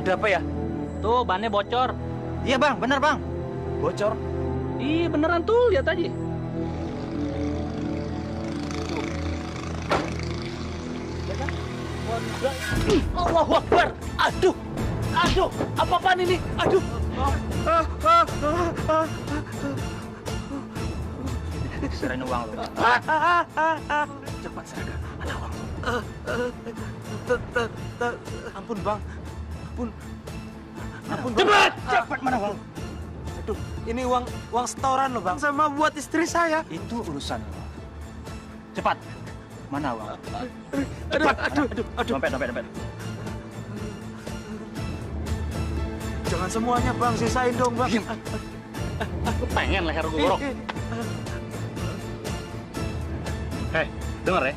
Ada apa ya? Tuh, bannya bocor. Iya bang, bener bang. Bocor. Iya, beneran tuh, lihat aja. Allahu Akbar. Aduh. Aduh, apa-apaan ini? Aduh. Serahin uang lo. Cepat serahkan. Mana uang? Ampun bang. Ampun. Ampun bang. Cepat. Cepat mana uang? Aduh, ini uang setoran loh bang, sama buat istri saya. Itu urusan lo. Cepat. Mana uang? Cepat. Aduh. Dompet. Jangan semuanya bang, sisain dong bang. Diam. Aku pengen leher gue borok. Hei, denger ya.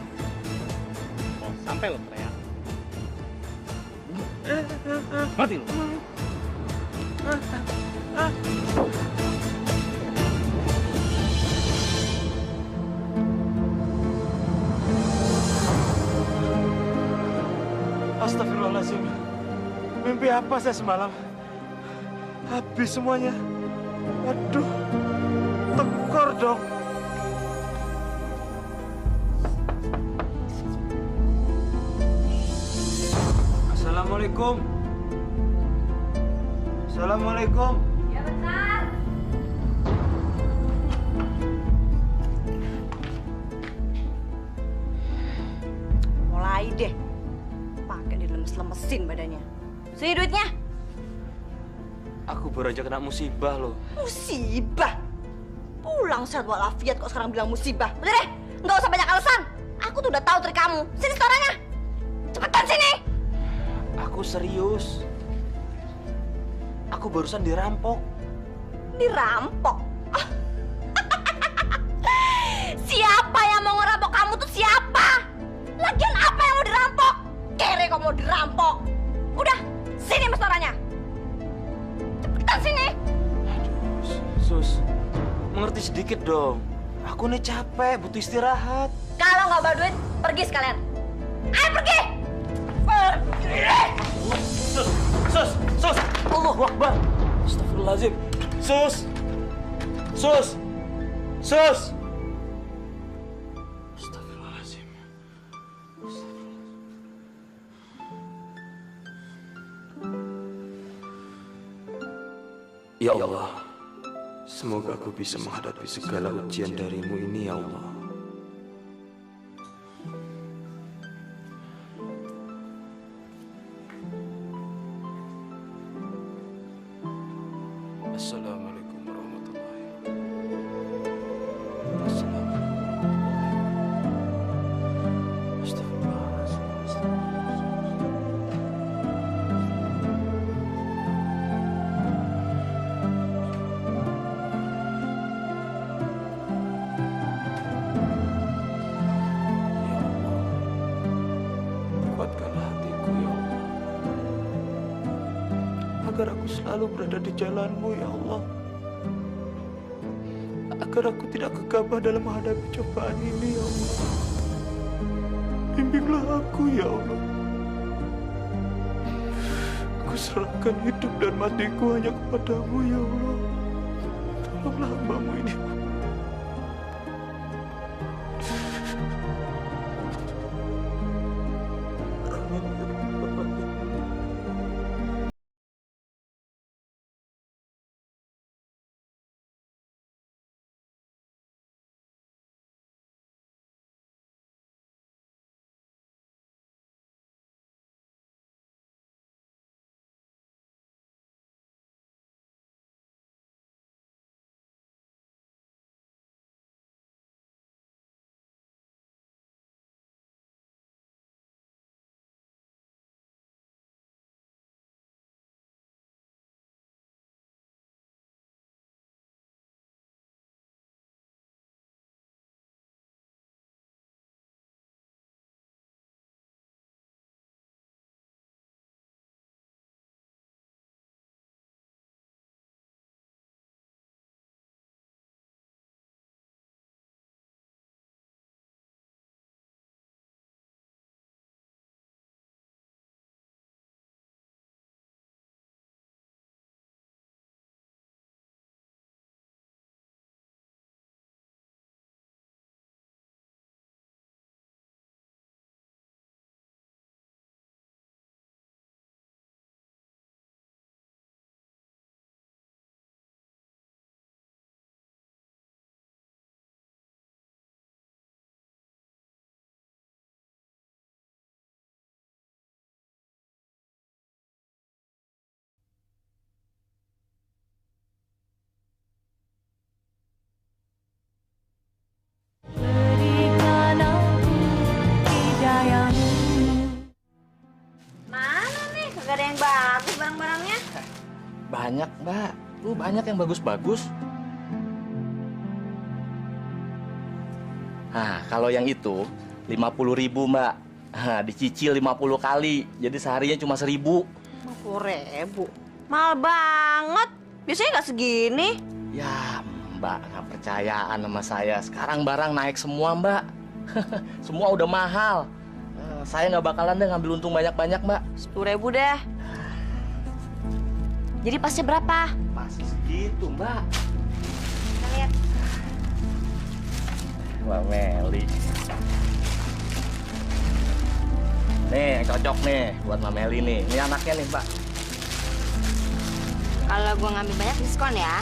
Oh, sampai lo teriak. Mati lo. Astagfirullahaladzim. Mimpi apa saya semalam? Habis semuanya. Aduh, tekor dong. Assalamualaikum. Assalamualaikum. Ya benar. Mulai deh. Pakai dilemes-lemesin badannya. Sini duitnya. Aku baru aja kena musibah loh. Musibah. Pulang sehat walafiat kok sekarang bilang musibah. Udah deh, nggak usah banyak alasan. Aku tuh udah tahu trik kamu. Sini setorannya. Cepetan sini. Aku serius. Aku barusan dirampok. Dirampok. Siapa yang mau ngerampok kamu tuh siapa? Lagian apa yang mau dirampok? Kere kok mau dirampok. Udah, sini setorannya. Cepetan sini. Sus, mengerti sedikit dong. Aku nih capek, butuh istirahat. Kalau nggak bawa duit, pergi sekalian. Ayo pergi. Pergi. Sus, Allahu Akbar. Astagfirullahaladzim. Sus. Astagfirullahaladzim. Ya Allah, semoga aku bisa menghadapi segala ujian darimu ini ya Allah. Assalamualaikum warahmatullahi wabarakatuh. Kuatkanlah hatiku ya Allah, agar aku selalu berada di jalan-Mu ya Allah, agar aku tidak gegabah dalam menghadapi cobaan ini ya Allah. Bimbinglah aku ya Allah. Aku serahkan hidup dan matiku hanya kepadamu ya Allah. Tolonglah hamba-Mu ini. banyak, Mbak. Tuh banyak yang bagus-bagus. Nah, kalau yang itu 50.000, Mbak. Nah, dicicil 50 kali. Jadi seharinya cuma 1.000. 50.000. Mahal banget. Biasanya nggak segini. Ya, Mbak nggak percayaan sama saya. Sekarang barang naik semua, Mbak. Semua udah mahal. Saya nggak bakalan deh ngambil untung banyak-banyak, Mbak. 10.000 deh. Jadi pasnya berapa? Pasti segitu, Mbak. Kita lihat. Mbak Meli. Nih, yang cocok nih buat Mbak Meli nih. Ini anaknya nih, Mbak. Kalau gua ngambil banyak diskon ya.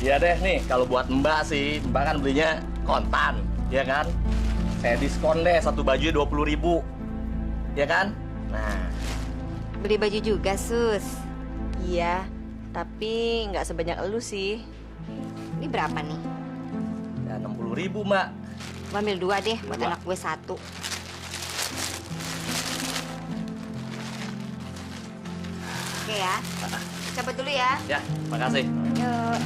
Iya deh nih, kalau buat Mbak sih, Mbak kan belinya kontan, ya kan? Saya diskon deh, satu baju 20.000, ya kan? Nah, Beli baju juga, Sus. Iya, tapi nggak sebanyak elu sih. Ini berapa nih? ya 60.000, Mbak. Gua ambil 2 deh, buat 2. anak gue 1. Oke ya, cabut dulu ya. Ya, makasih. Yuk.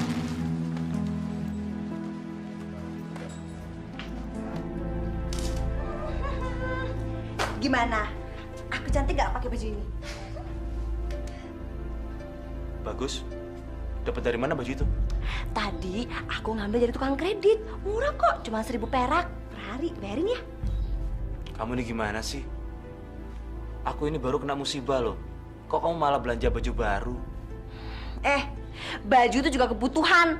Gimana? Aku cantik gak pakai baju ini? Bagus. Dapat dari mana baju itu? Tadi aku ngambil dari tukang kredit. Murah kok, cuma 1.000 perak per hari. Bayarin ya. Kamu ini gimana sih? Aku ini baru kena musibah loh. Kok kamu malah belanja baju baru? Baju itu juga kebutuhan.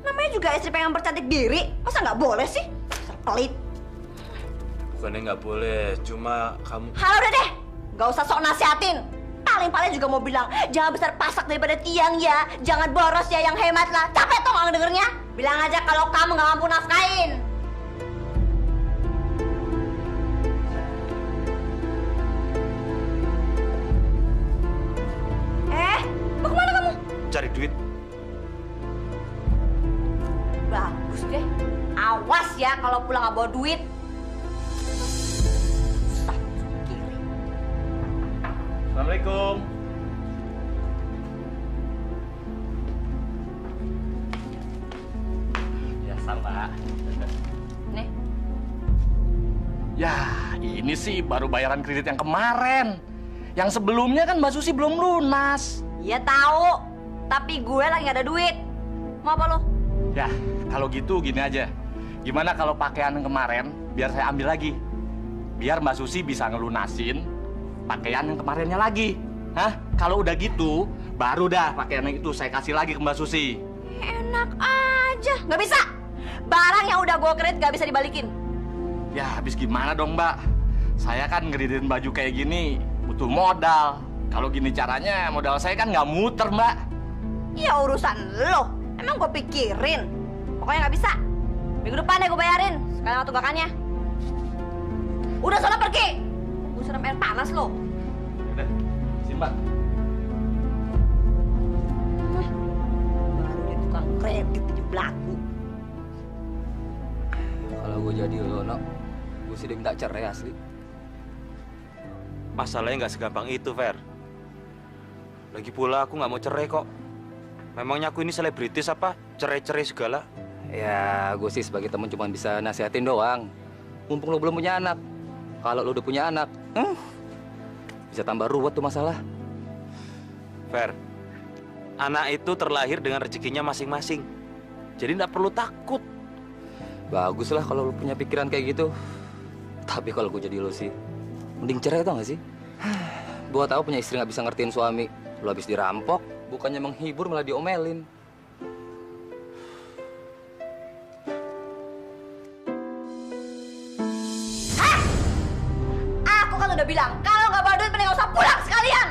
Namanya juga istri pengen bercantik diri. Masa nggak boleh sih? Pelit. Bukannya nggak boleh, cuma kamu... Halo udah deh, nggak usah sok nasihatin. Paling-paling juga mau bilang, jangan besar pasak daripada tiang ya. Jangan boros ya, yang hemat lah. Capek tuh nggak dengernya. Bilang aja kalau kamu nggak mampu nafkain. Mau kemana kamu? Cari duit. Bagus deh. Awas ya kalau pulang nggak bawa duit. Assalamualaikum. Biasa, Mbak. Nih. Ya, ini sih baru bayaran kredit yang kemarin. Yang sebelumnya kan Mbak Susi belum lunas. Ya tahu. Tapi gue lagi nggak ada duit. Mau apa lo? Ya, kalau gitu gini aja. Gimana kalau pakaian yang kemarin biar saya ambil lagi? Biar Mbak Susi bisa ngelunasin pakaian yang kemarinnya lagi. Hah? Kalau udah gitu, baru dah pakaian yang itu saya kasih lagi ke Mbak Susi. Enak aja. Nggak bisa. Barang yang udah gue kredit nggak bisa dibalikin. Ya, habis gimana dong, Mbak? Saya kan ngeridiin baju kayak gini butuh modal. Kalau gini caranya, modal saya kan nggak muter, Mbak. Ya urusan lo. Emang gue pikirin. Pokoknya nggak bisa. Minggu depan deh gue bayarin. Sekarang waktu tunggakannya. Udah sana pergi. Gue siram air panas lo. Udah, sini, Mbak. Baru dia tukang kredit di belaku. Kalau gue jadi lo, no, gue sih minta cerai asli. Masalahnya nggak segampang itu, Fer. Lagi pula aku nggak mau cerai kok. Memangnya aku ini selebritis apa? Cerai-cerai segala. Ya, gue sih sebagai temen cuma bisa nasihatin doang. Mumpung lo belum punya anak. Kalau lo udah punya anak, bisa tambah ruwet tuh masalah. Fer, anak itu terlahir dengan rezekinya masing-masing. Jadi nggak perlu takut. Bagus lah kalau lo punya pikiran kayak gitu. Tapi kalau gue jadi lo sih, mending cerai tau gak sih? Gue tahu punya istri nggak bisa ngertiin suami. Lo habis dirampok, bukannya menghibur malah diomelin. Aku kan udah bilang, kalau nggak bawa duit mending nggak usah pulang sekalian.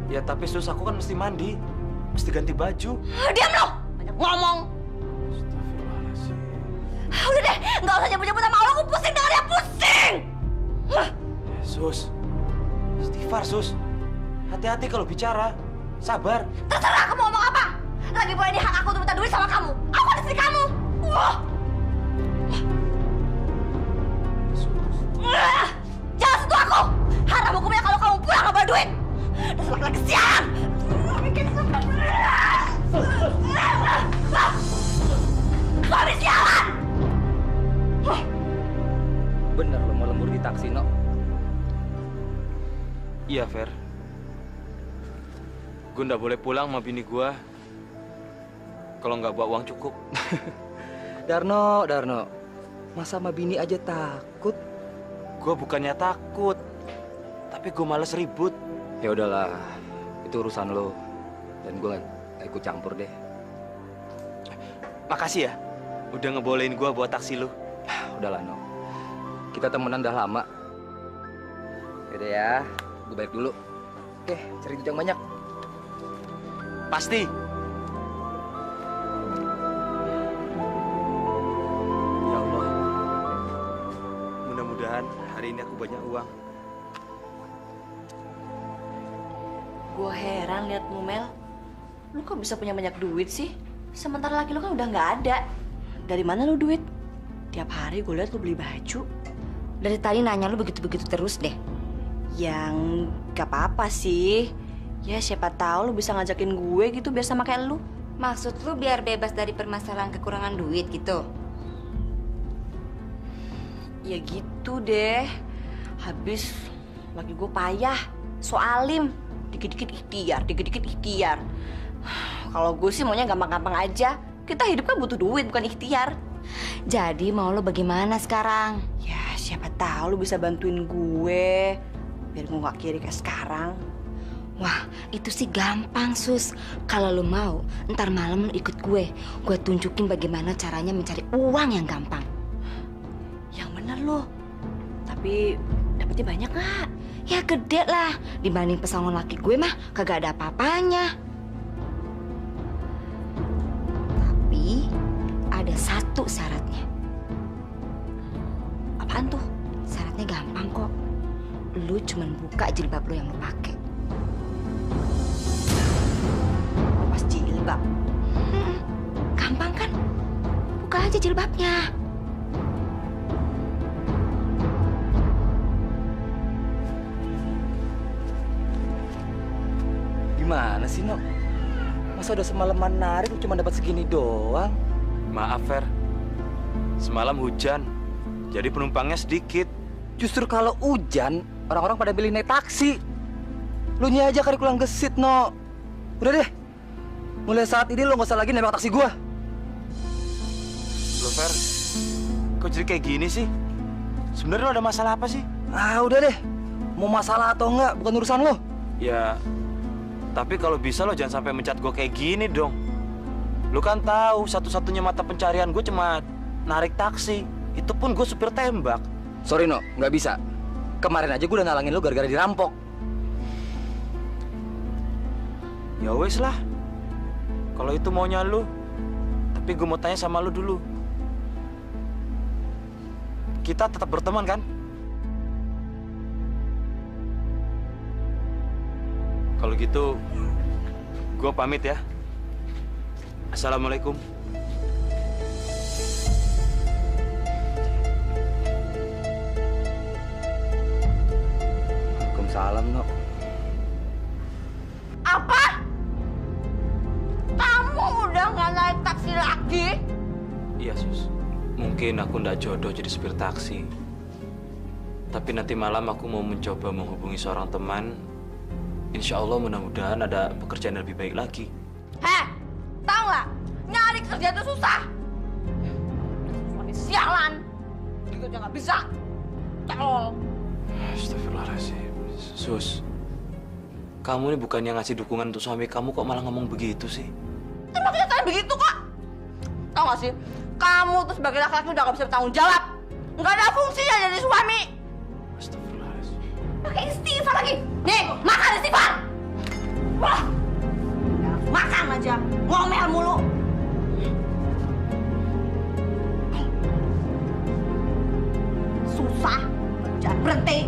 Ya tapi sus, aku kan mesti mandi. Mesti ganti baju. Diam lo, banyak ngomong. Udah deh, nggak usah nyebut-nyebut sama Allah, aku pusing dengarnya, pusing. Sus, istighfar sus. Hati-hati kalau bicara. Sabar. Terserah kamu ngomong apa. Lagi pula ini hak aku untuk minta duit sama kamu. Aku kan istri kamu. Jangan sentuh aku. Haram hukumnya kalau kamu pulang nggak bawa duit. Dasar laki-laki siang. Bikin susah. Iya, Fer. Gue nggak boleh pulang sama bini gue kalau nggak bawa uang cukup. Darno, masa sama bini aja takut? Gue bukannya takut, tapi gue males ribut. Ya udahlah, itu urusan lo. Dan gue gak ikut campur deh. Makasih ya, udah ngebolehin gue buat taksi lu. Udahlah, No. Kita temenan udah lama. Yaudah ya, gue balik dulu. Oke, cari duit yang banyak. Pasti. Ya Allah, mudah-mudahan hari ini aku banyak uang. Gue heran liatmu, Mel. Lu kok bisa punya banyak duit sih? Sementara laki lu kan udah nggak ada. Dari mana lu duit? Tiap hari gue liat lu beli baju. Dari tadi nanya lu begitu-begitu terus deh. Yang gak apa-apa sih. Ya siapa tahu lu bisa ngajakin gue gitu biar sama kayak lu. Maksud lu biar bebas dari permasalahan kekurangan duit gitu? Ya gitu deh. Habis lagi gue payah. Soalim. Dikit-dikit ikhtiar. Kalau gue sih maunya gampang-gampang aja. Kita hidup kan butuh duit, bukan ikhtiar. Jadi mau lu bagaimana sekarang? Ya siapa tahu lu bisa bantuin gue. Biar gue gak kiri kayak sekarang. Wah, itu sih gampang, Sus. Kalau lu mau, ntar malam lu ikut gue. Gue tunjukin bagaimana caranya mencari uang yang gampang. Yang bener lu. Tapi dapetnya banyak gak? Ya gede lah. Dibanding pesangon laki gue mah kagak ada apa-apanya. Tapi ada satu syaratnya. Apaan tuh? Syaratnya gampang kok. Lu cuman buka jilbab lu yang lu pakai. Pas jilbab. Gampang kan? Buka aja jilbabnya. Gimana sih, No? Masa udah semalaman narik lu cuma dapat segini doang? Maaf, Fer. Semalam hujan, jadi penumpangnya sedikit. Justru kalau hujan, orang-orang pada pilih naik taksi. Lu nya aja kali kurang gesit, No. Udah deh. Mulai saat ini lu nggak usah lagi nembak taksi gua. Loh, Fer, kok jadi kayak gini sih? Sebenarnya lo ada masalah apa sih? Ah, udah deh. Mau masalah atau enggak, bukan urusan lo. Ya, tapi kalau bisa lo jangan sampai mencat gue kayak gini dong. Lo kan tahu satu-satunya mata pencarian gue cuma narik taksi. Itu pun gue supir tembak. Sorry, No, nggak bisa. Kemarin aja gue udah nalangin lu gara-gara dirampok. Ya wes lah. Kalau itu maunya lu. Tapi gue mau tanya sama lu dulu. Kita tetap berteman kan? Kalau gitu, gue pamit ya. Assalamualaikum. Waalaikumsalam, No. Apa? Kamu udah gak naik taksi lagi? Iya, Sus. Mungkin aku ndak jodoh jadi supir taksi. Tapi nanti malam aku mau mencoba menghubungi seorang teman. Insya Allah mudah-mudahan ada pekerjaan yang lebih baik lagi. Heh, tau gak? Nyari kerja itu susah. Suami sialan. Gitu aja gak bisa. Tolol. Astagfirullahaladzim. Sus, kamu ini bukannya ngasih dukungan untuk suami kamu, kok malah ngomong begitu sih? Emang kenyataan begitu kok. Tau gak sih? Kamu tuh sebagai laki-laki udah gak bisa bertanggung jawab. Nggak ada fungsinya jadi suami. Astagfirullahaladzim. Pakai istighfar lagi. Nih, makan istighfar. Wah, makan aja. Ngomel mulu. Susah. Jangan berhenti.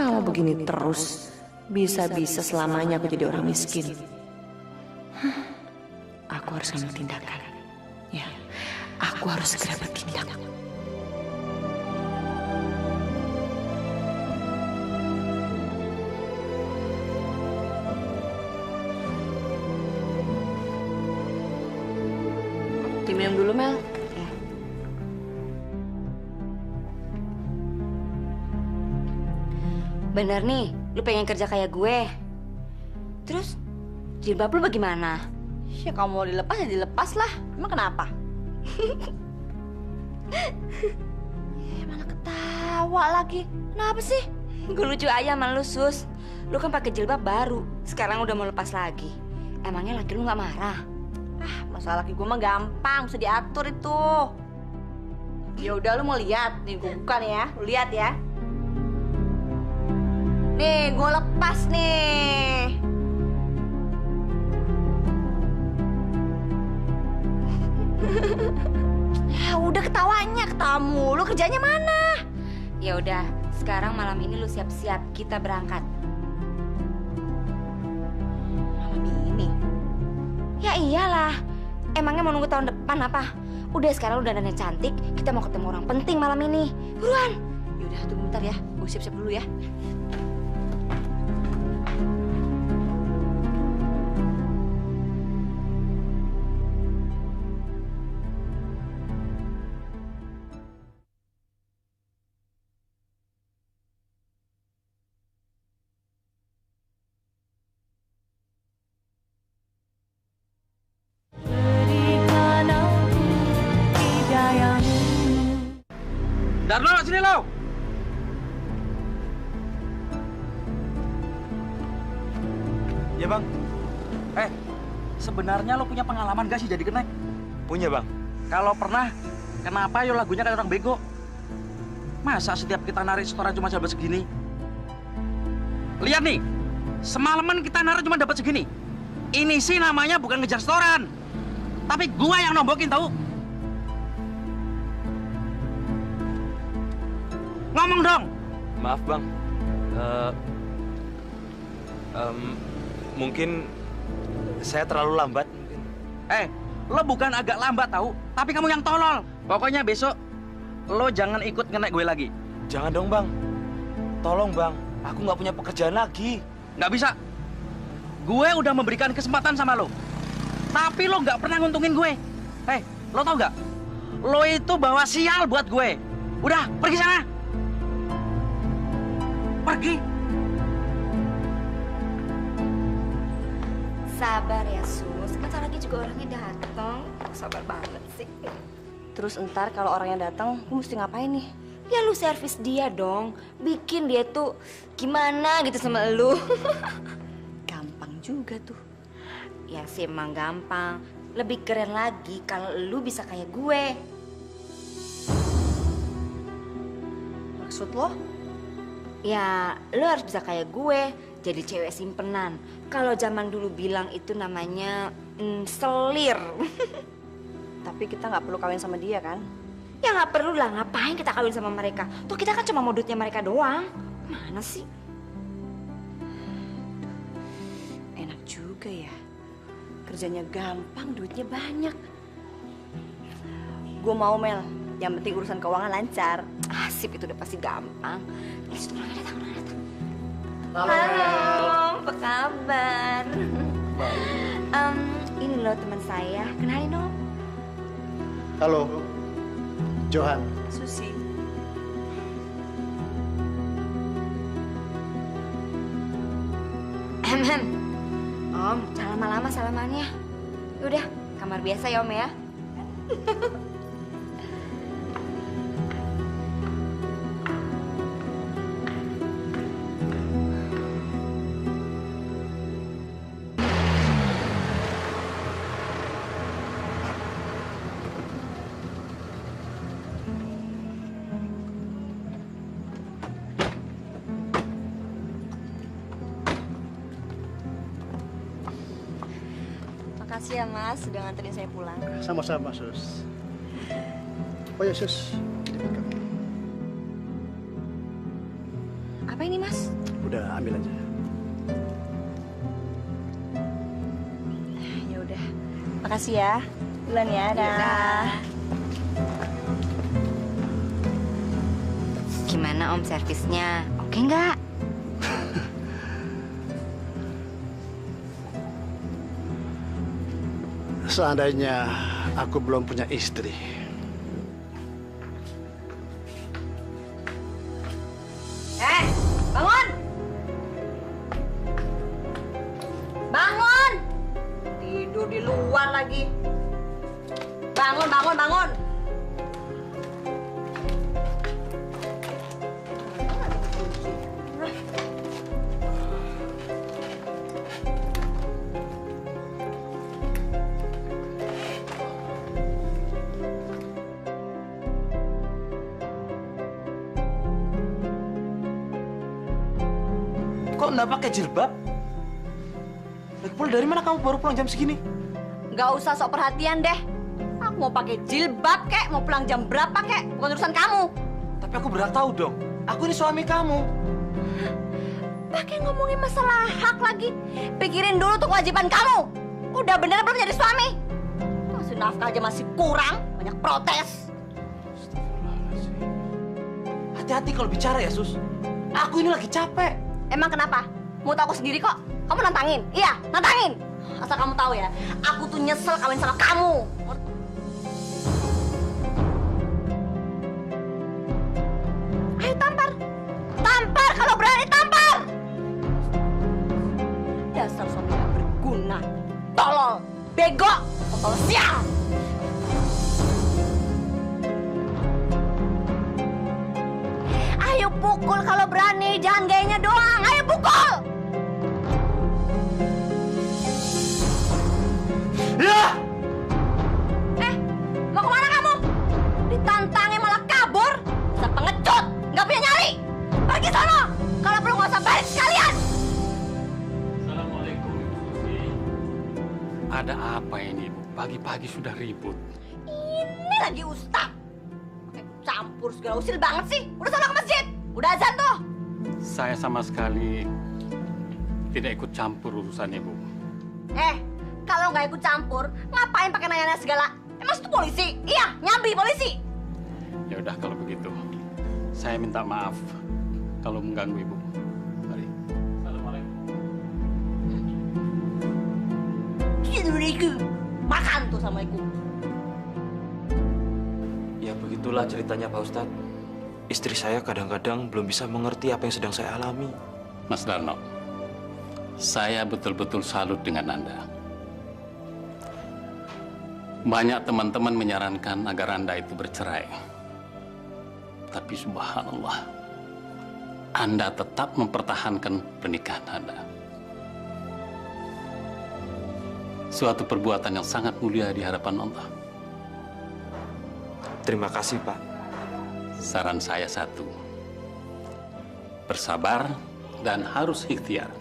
Kalau begini terus, bisa-bisa selamanya aku jadi orang miskin. Aku harus ambil tindakan. Ya, aku harus segera bertindak. minum dulu, Mel. Ya. Bener nih, lu pengen kerja kayak gue. Terus, jilbab lu bagaimana? Ya kalau mau dilepas ya dilepas lah. Emang kenapa? Malah ketawa lagi. Kenapa sih? Gue lucu aja sama lu, Sus. Lu kan pakai jilbab baru, sekarang udah mau lepas lagi. Emangnya laki lu nggak marah? Ah, masalah laki gue mah gampang, bisa diatur itu. Ya udah, lu mau lihat? Nih gue buka nih ya, lu lihat ya. Nih, gue lepas nih. Ya udah, ketawanya, ketawa mulu. Kerjanya mana? Ya udah, sekarang malam ini lu siap-siap, kita berangkat. Malam ini? Ya iyalah, emangnya mau nunggu tahun depan apa? Udah sekarang lu dandannya cantik, kita mau ketemu orang penting malam ini. Buruan. Ya udah, tunggu bentar ya. Gue siap-siap dulu ya. Darno, sini lo. Ya bang, Sebenarnya lo punya pengalaman gak sih jadi kenek? punya bang. Kalau pernah, kenapa yo lagunya kayak orang bego? Masa setiap kita narik setoran cuma dapat segini? Lihat nih, semalaman kita narik cuma dapat segini. Ini sih namanya bukan ngejar setoran, tapi gua yang nombokin tahu. Ngomong dong. Maaf bang, mungkin saya terlalu lambat. Lo bukan agak lambat tahu, tapi kamu yang tolol. Pokoknya besok lo jangan ikut ngenek gue lagi. Jangan dong bang, tolong bang, aku nggak punya pekerjaan lagi. Nggak bisa. Gue udah memberikan kesempatan sama lo, tapi lo nggak pernah nguntungin gue. Lo tau nggak? Lo itu bawa sial buat gue. Udah, pergi sana. Pergi. Sabar ya, Sus. Bentar lagi juga orangnya datang. Sabar banget sih. Terus entar kalau orangnya datang, lu mesti ngapain nih? Ya lu servis dia dong. Bikin dia tuh gimana gitu sama lu. Gampang juga tuh. Ya sih emang gampang. Lebih keren lagi kalau lu bisa kayak gue. Maksud lo? Ya, lu harus bisa kayak gue. Jadi cewek simpenan. Kalau zaman dulu bilang itu namanya selir. Tapi kita nggak perlu kawin sama dia kan? Ya nggak perlu lah, ngapain kita kawin sama mereka? Tuh kita kan cuma modutnya mereka doang. Mana sih? Enak juga ya. Kerjanya gampang, duitnya banyak. Gue mau, Mel. Yang penting urusan keuangan lancar. Asip itu udah pasti gampang. Itu orangnya datang, orangnya datang. Halo, apa kabar? Ini loh teman saya, kenalin dong. Halo, Johan. Susi. Om, jangan lama-lama salamannya. Udah, kamar biasa ya Om ya. Makasih ya Mas, sudah nganterin saya pulang. Sama-sama, Sus. Oh ya, Sus. Ini buat kamu. Apa ini Mas? Udah, ambil aja. Ya udah. Makasih ya. Bulan ya, dah. Gimana Om servisnya? Oke nggak? Seandainya aku belum punya istri. Bangun! Bangun! Tidur di luar lagi. Bangun, bangun, bangun! Kok nggak pakai jilbab? Lagi pula dari mana kamu baru pulang jam segini? Nggak usah sok perhatian deh. Aku mau pakai jilbab kek, mau pulang jam berapa kek, bukan urusan kamu. Tapi aku berhak tahu dong. Aku ini suami kamu. Pakai ngomongin masalah hak lagi. Pikirin dulu tuh kewajiban kamu. Udah bener belum jadi suami? Masih nafkah aja masih kurang, banyak protes. Hati-hati kalau bicara ya, Sus. Aku ini lagi capek. Emang kenapa? Mau tahu aku sendiri kok. Kamu nantangin? Iya, nantangin. Asal kamu tahu ya, aku tuh nyesel kawin sama kamu. Ayo tampar. Tampar kalau berani tampar. Dasar suami gak berguna. Tolol, bego, tolol sial. Ayo pukul kalau berani, jangan gayanya doang. Ayo pukul. Ya! Mau kemana kamu? Ditantangin malah kabur. Bisa pengecut, nggak punya nyali. Pergi sono. Kalau perlu nggak usah balik sekalian. Assalamualaikum, Ibu Susi. Ada apa ini, Bu? Pagi-pagi sudah ribut. Ini lagi ustaz. Pakai campur segala usil banget sih. Udah sono ke masjid. Udah azan tuh. Saya sama sekali tidak ikut campur urusan Ibu. Kalau nggak ikut campur, ngapain pakai nanya-nanya segala? Emang itu polisi? Iya, nyambi polisi. Ya udah kalau begitu, saya minta maaf kalau mengganggu Ibu. Mari. Assalamualaikum. Assalamualaikum. Makan tuh Assalamualaikum. Ya begitulah ceritanya Pak Ustadz. Istri saya kadang-kadang belum bisa mengerti apa yang sedang saya alami. Mas Darno, saya betul-betul salut dengan Anda. Banyak teman-teman menyarankan agar Anda itu bercerai. Tapi subhanallah, Anda tetap mempertahankan pernikahan Anda. Suatu perbuatan yang sangat mulia di hadapan Allah. Terima kasih, Pak. Saran saya satu, bersabar dan harus ikhtiar.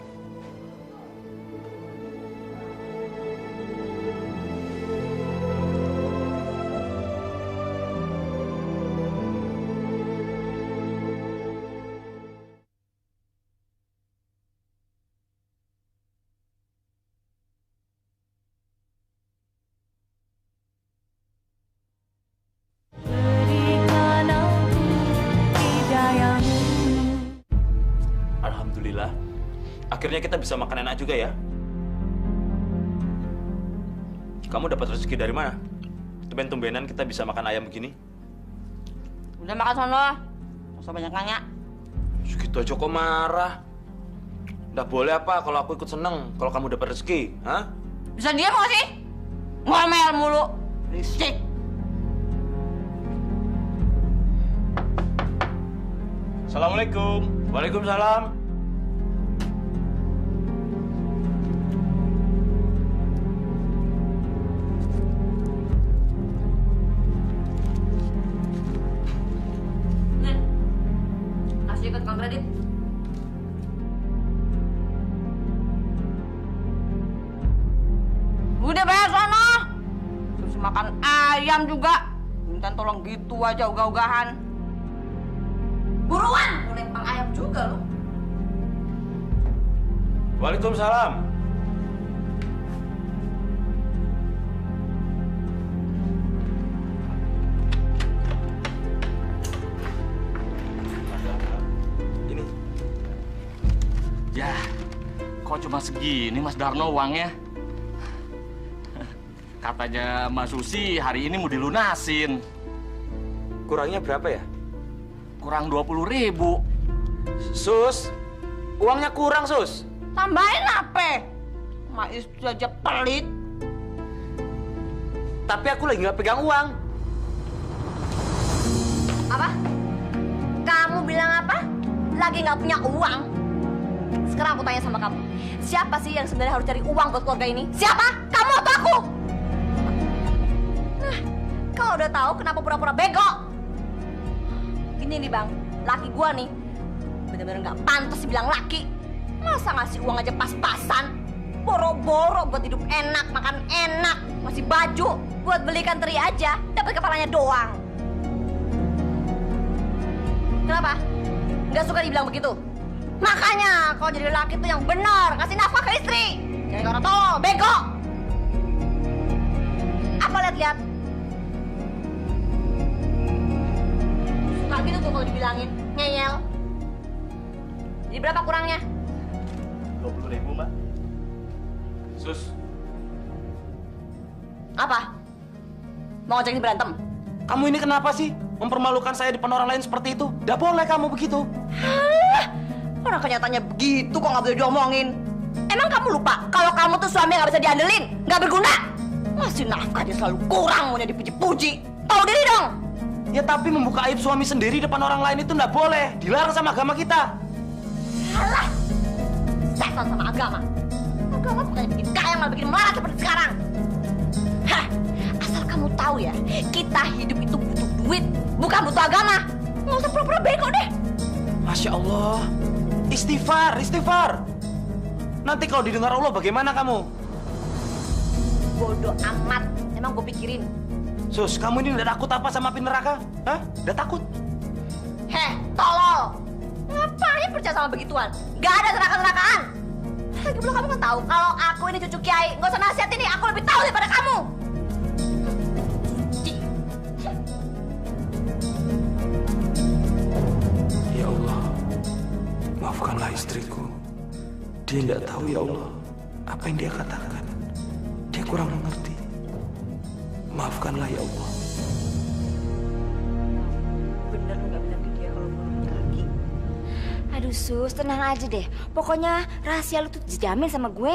Alhamdulillah. Akhirnya kita bisa makan enak juga ya. Kamu dapat rezeki dari mana? Tumben-tumbenan kita bisa makan ayam begini. Udah makan sono. Nggak usah banyak nanya. Segitu aja kok marah. Nggak boleh apa kalau aku ikut seneng kalau kamu dapat rezeki, hah? Bisa diam nggak sih? Ngomel mulu. Berisik. Assalamualaikum. Waalaikumsalam. Nih, kasih ke tukang kredit. Udah bayar sono. Terus makan ayam juga. Minta tolong gitu aja ogah-ogahan. Buruan, mau lempang ayam juga lo. Waalaikumsalam. Ini. Ya, kok cuma segini Mas Darno uangnya? Katanya Mbak Susi hari ini mau dilunasin. Kurangnya berapa ya? Kurang 20.000. Sus, uangnya kurang, Sus. Tambahin apa? Mak istri aja pelit. Tapi aku lagi nggak pegang uang. Apa? Kamu bilang apa? Lagi nggak punya uang? Sekarang aku tanya sama kamu. Siapa sih yang sebenarnya harus cari uang buat keluarga ini? Siapa? Kamu atau aku? Nah, kalau udah tahu kenapa pura-pura bego? Ini nih bang, laki gua nih bener-bener nggak pantas dibilang laki. Masa ngasih uang aja pas-pasan? Boro-boro buat hidup enak, makan enak, ngasih baju buat belikan teri aja, dapat kepalanya doang. Kenapa? Nggak suka dibilang begitu? Makanya kalau jadi laki tuh yang benar, kasih nafkah ke istri. Jangan orang tolol, bego. Apa lihat-lihat? Suka gitu tuh kalau dibilangin, ngeyel. Jadi berapa kurangnya? 20.000, Mbak. Sus, Apa? Mau ngajakin berantem? Kamu ini kenapa sih? Mempermalukan saya di depan orang lain seperti itu? Gak boleh kamu begitu. Halah, orang kenyataannya begitu kok nggak boleh diomongin. Emang kamu lupa kalau kamu tuh suami yang nggak bisa diandelin, nggak berguna? Masih nafkah dia selalu kurang, maunya dipuji-puji. Tahu diri dong. Ya tapi membuka aib suami sendiri depan orang lain itu nggak boleh. Dilarang sama agama kita. Halah, setan sama agama. Agama bukannya bikin kaya, malah bikin melarat seperti sekarang. Hah, asal kamu tahu ya, kita hidup itu butuh duit, bukan butuh agama. Nggak usah pura-pura bego deh. Masya Allah. Istighfar, istighfar. Nanti kalau didengar Allah bagaimana kamu? Bodoh amat, emang gue pikirin. Sus, kamu ini udah takut apa sama api neraka? Hah? Udah takut? Heh, tolol. Ngapain percaya sama begituan? Gak ada neraka-nerakaan. Lagi belum kamu kan tahu kalau aku ini cucu Kiai. Nggak usah nasihat ini, aku lebih tahu daripada kamu. Ya Allah, maafkanlah istriku. Dia tidak tahu ya Allah apa yang dia katakan. Dia kurang mengerti. Maafkanlah ya Allah. Bener lu nggak bilang ke dia kalau gue punya laki. Aduh Sus, tenang aja deh. Pokoknya rahasia lu tuh dijamin sama gue.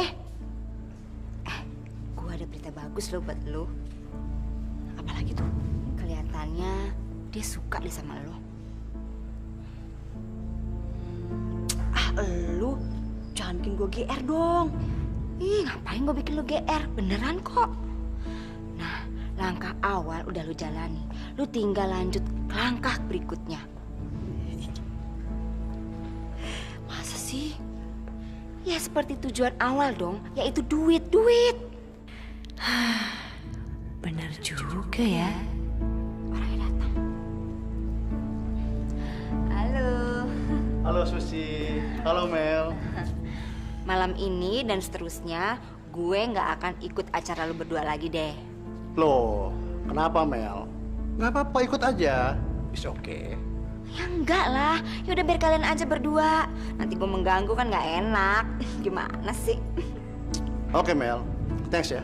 Gue ada berita bagus loh buat lu. Apalagi tuh, kelihatannya dia suka deh sama lo. Lu jangan bikin gue GR dong. Ih, ngapain gue bikin lu GR? Beneran kok. Nah, langkah awal udah lu jalani. Lu tinggal lanjut ke langkah berikutnya. Masa sih? Ya seperti tujuan awal dong, yaitu duit. Benar juga ya. Orangnya datang. Halo. Halo Susi, halo Mel. Malam ini dan seterusnya gue nggak akan ikut acara lu berdua lagi deh. Loh, kenapa Mel? Nggak apa-apa, ikut aja. It's okay. Ya enggak lah, yaudah biar kalian aja berdua. Nanti gue mengganggu kan nggak enak. Gimana sih? Oke Mel, thanks ya.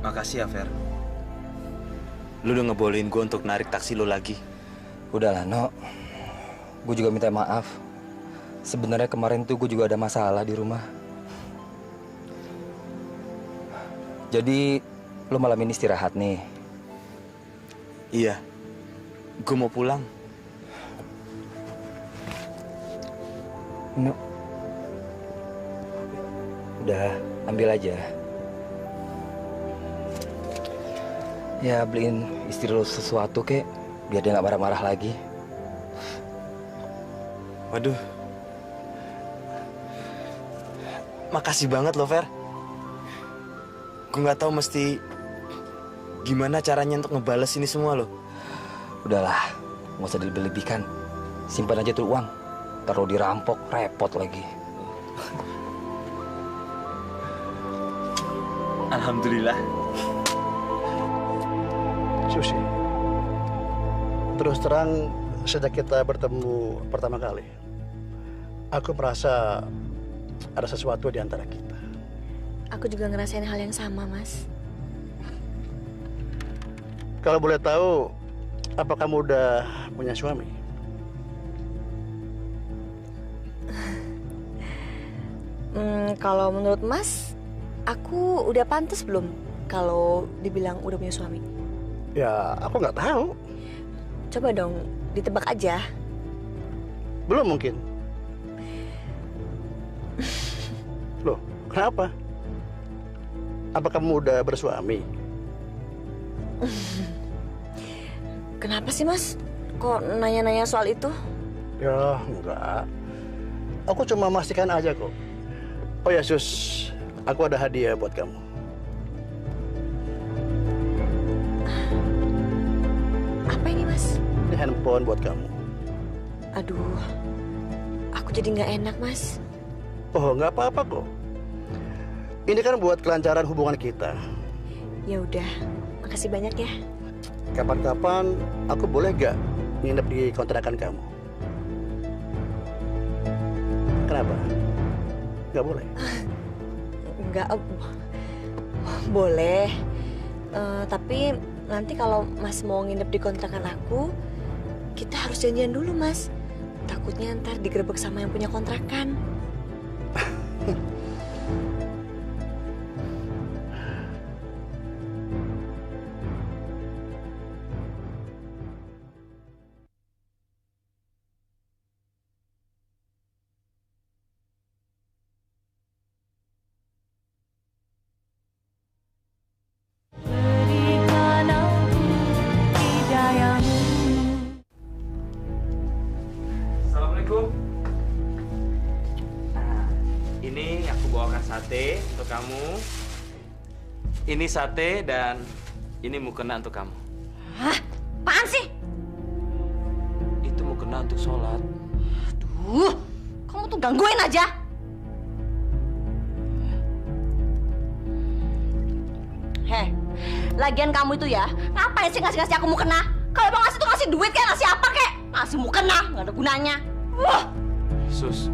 Makasih ya, Fer. Lu udah ngebolehin gue untuk narik taksi lu lagi. Udahlah, No. Gue juga minta maaf. Sebenarnya kemarin tuh gue juga ada masalah di rumah. Jadi, lo malam ini istirahat nih. Iya. Gue mau pulang. No. Udah, ambil aja. Ya, beliin istri lo sesuatu, kek. Biar dia nggak marah-marah lagi. Waduh. Makasih banget lo, Fer. Gue nggak tahu mesti gimana caranya untuk ngebales ini semua lo. Udahlah, nggak usah dilebih-lebihkan. Simpan aja tuh uang. Taruh dirampok, repot lagi. Alhamdulillah. Susi, terus terang sejak kita bertemu pertama kali, Aku merasa ada sesuatu di antara kita. Aku juga ngerasain hal yang sama, Mas. Kalau boleh tahu, apa kamu udah punya suami? Kalau menurut Mas, aku udah pantas belum kalau dibilang udah punya suami? Ya, aku nggak tahu. Coba dong, ditebak aja. Belum mungkin. Loh, kenapa? Apa kamu udah bersuami? Kenapa sih, Mas? Kok nanya-nanya soal itu? Ya, enggak. Aku cuma memastikan aja kok. Oh ya, Sus. Aku ada hadiah buat kamu. Apa ini, Mas? Ini handphone buat kamu. Aduh, aku jadi nggak enak, Mas. Oh, nggak apa-apa kok. Ini kan buat kelancaran hubungan kita. Ya udah, makasih banyak ya. Kapan-kapan aku boleh gak nginep di kontrakan kamu? Kenapa? Nggak boleh? Nggak, boleh. Tapi nanti kalau Mas mau nginep di kontrakan aku, kita harus janjian dulu, Mas. Takutnya ntar digerebek sama yang punya kontrakan. Assalamualaikum. Nah, ini aku bawakan sate untuk kamu. Ini sate dan ini mukena untuk kamu. Hah? Apaan sih? Itu mukena untuk sholat. Aduh, kamu tuh gangguin aja. Heh, lagian kamu itu ya, ngapain sih ngasih-ngasih aku mukena? Kalau mau ngasih tuh ngasih duit kayak ngasih apa kek? Ngasih mukena, nggak ada gunanya. Wah. Sus,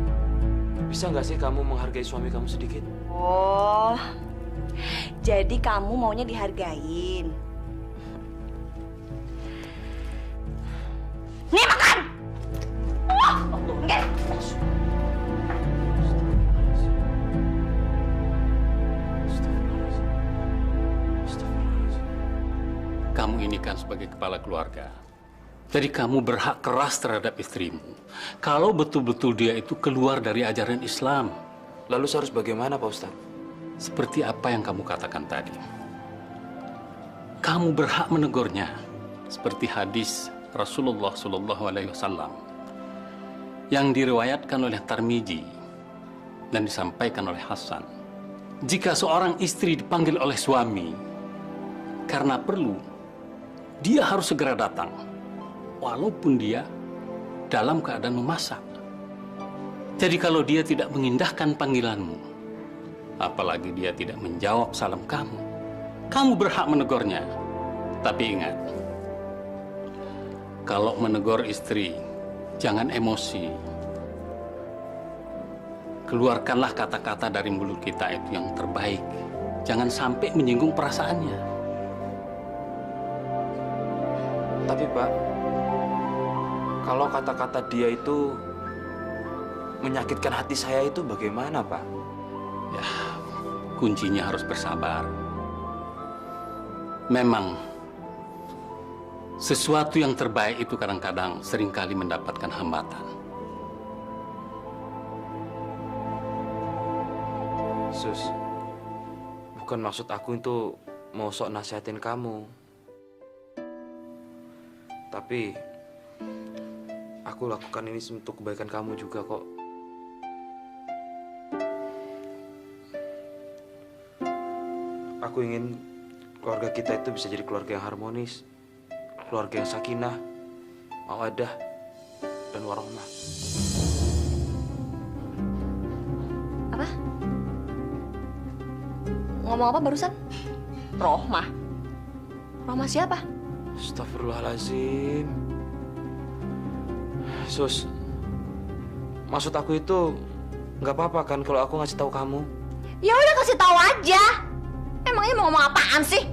bisa nggak sih kamu menghargai suami kamu sedikit? Oh, jadi kamu maunya dihargain. Nih makan. Wah, oke. Kamu ini kan sebagai kepala keluarga. Jadi kamu berhak keras terhadap istrimu. Kalau betul-betul dia itu keluar dari ajaran Islam. Lalu saya harus bagaimana, Pak Ustadz? Seperti apa yang kamu katakan tadi. Kamu berhak menegurnya. Seperti hadis Rasulullah SAW yang diriwayatkan oleh Tirmidzi dan disampaikan oleh Hasan. Jika seorang istri dipanggil oleh suami karena perlu, dia harus segera datang, walaupun dia dalam keadaan memasak. Jadi kalau dia tidak mengindahkan panggilanmu, apalagi dia tidak menjawab salam kamu, kamu berhak menegurnya. Tapi ingat, kalau menegur istri, jangan emosi. Keluarkanlah kata-kata dari mulut kita itu yang terbaik. Jangan sampai menyinggung perasaannya. Tapi Pak, kalau kata-kata dia itu menyakitkan hati saya itu bagaimana, Pak? Ya, kuncinya harus bersabar. Memang, sesuatu yang terbaik itu kadang-kadang seringkali mendapatkan hambatan. Sus, bukan maksud aku itu mau sok nasihatin kamu. Tapi, aku lakukan ini untuk kebaikan kamu juga kok. Aku ingin keluarga kita itu bisa jadi keluarga yang harmonis. Keluarga yang sakinah, mawaddah, dan warahmah. Apa? Ngomong apa barusan? Rohmah. Rohmah siapa? Astagfirullahaladzim. Sus, Maksud aku itu nggak apa-apa kan kalau aku ngasih tahu kamu? Ya udah kasih tahu aja. Emangnya mau ngomong apaan sih?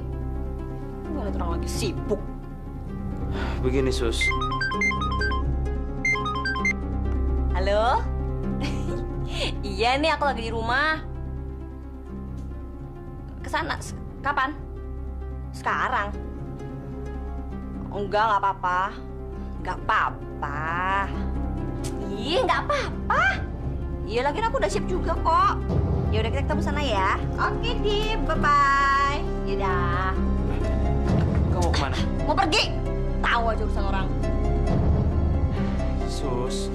Gue liat orang lagi sibuk. Begini Sus. Halo? Iya nih aku lagi di rumah. Kesana, kapan? Sekarang? Enggak, nggak apa-apa. Nggak apa-apa. Iya, nggak apa-apa. Iya, lagian aku udah siap juga kok. Ya udah kita ketemu sana ya. Oke, Di. Bye-bye. Yaudah. Kamu kemana? Mau pergi? Tahu aja urusan orang. Sus.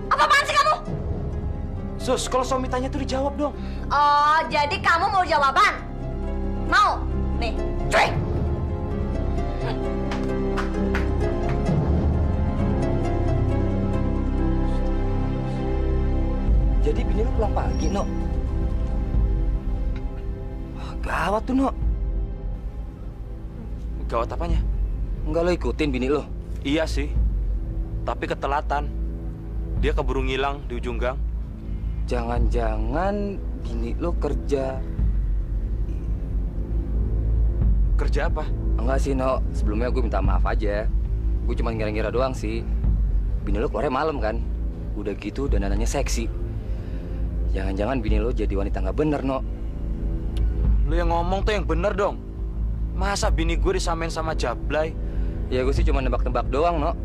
Apa-apaan sih kamu? Sus, kalau suami tanya tuh dijawab dong. Oh, jadi kamu mau jawaban? Mau? Nih, cuy. Jadi bini lu pulang pagi, No? Gawat tuh, No. Gawat apanya? Enggak lo ikutin bini lo? Iya sih. Tapi ketelatan. Dia keburu ngilang di ujung gang. Jangan-jangan bini lo kerja. Kerja apa? Enggak sih, No. Sebelumnya gue minta maaf aja. Gue cuma ngira-ngira doang sih. Bini lo keluarnya malam kan? Udah gitu dandanannya seksi. Jangan-jangan bini lo jadi wanita nggak bener, No. Lu yang ngomong tuh yang bener dong. Masa bini gue disamain sama Jablay? Ya gue sih cuma nebak-nebak doang, No.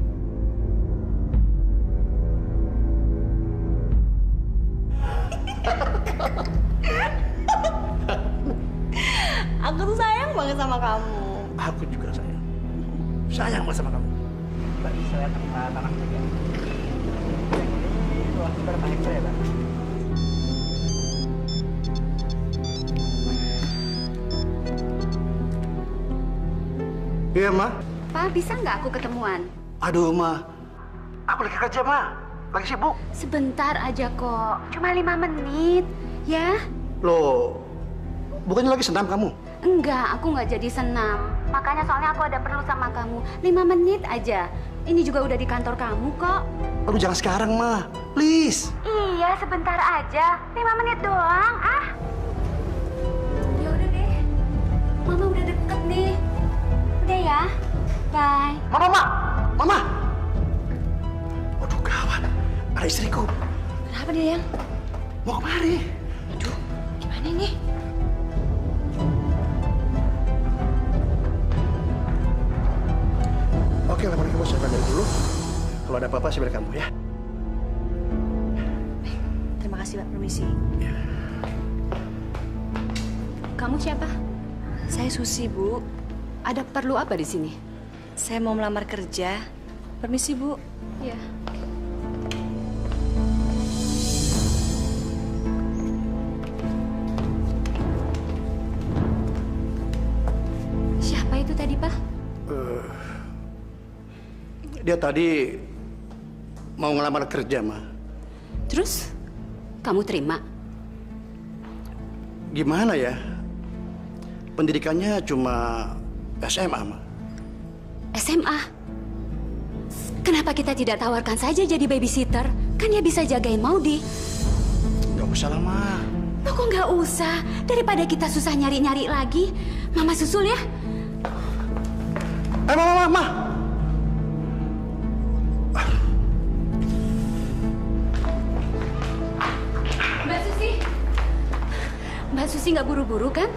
Aku tuh sayang banget sama kamu. Aku juga sayang. Sayang banget sama kamu. Tadi saya tanah juga. Wah, berapa hektar ya, Pak? Iya, Ma. Pak, bisa nggak aku ketemuan? Aduh, Ma. Aku lagi kerja, Ma. Lagi sibuk. Sebentar aja kok, cuma 5 menit, ya? Loh, bukannya lagi senam kamu? Enggak, aku nggak jadi senam. Makanya soalnya aku ada perlu sama kamu. 5 menit aja. Ini juga udah di kantor kamu kok. Aduh, jangan sekarang, Ma. Please. Iya, sebentar aja. 5 menit doang, ah. Ya udah deh. Mama udah deket nih. Udah ya. Bye. Mama. Mama. Waduh, gawat. Ada istriku. Kenapa dia, Yang? Mau kemari? Aduh, gimana ini? Oke, lemari kamu saya balik dulu. Kalau ada apa-apa, saya balik kamu ya. Terima kasih, Pak. Permisi. Kamu siapa? Saya Susi, Bu. Ada perlu apa di sini? Saya mau melamar kerja. Permisi, Bu. Ya. Siapa itu tadi, Pak? Dia tadi mau ngelamar kerja, Ma. Terus, kamu terima? Gimana ya? Pendidikannya cuma SMA, Ma. SMA? Kenapa kita tidak tawarkan saja jadi babysitter? Kan dia bisa jagain Maudi. Nggak usah lah, Ma. Loh, kok nggak usah? Daripada kita susah nyari-nyari lagi. Mama susul ya? Ma. Mbak Susi nggak buru-buru kan?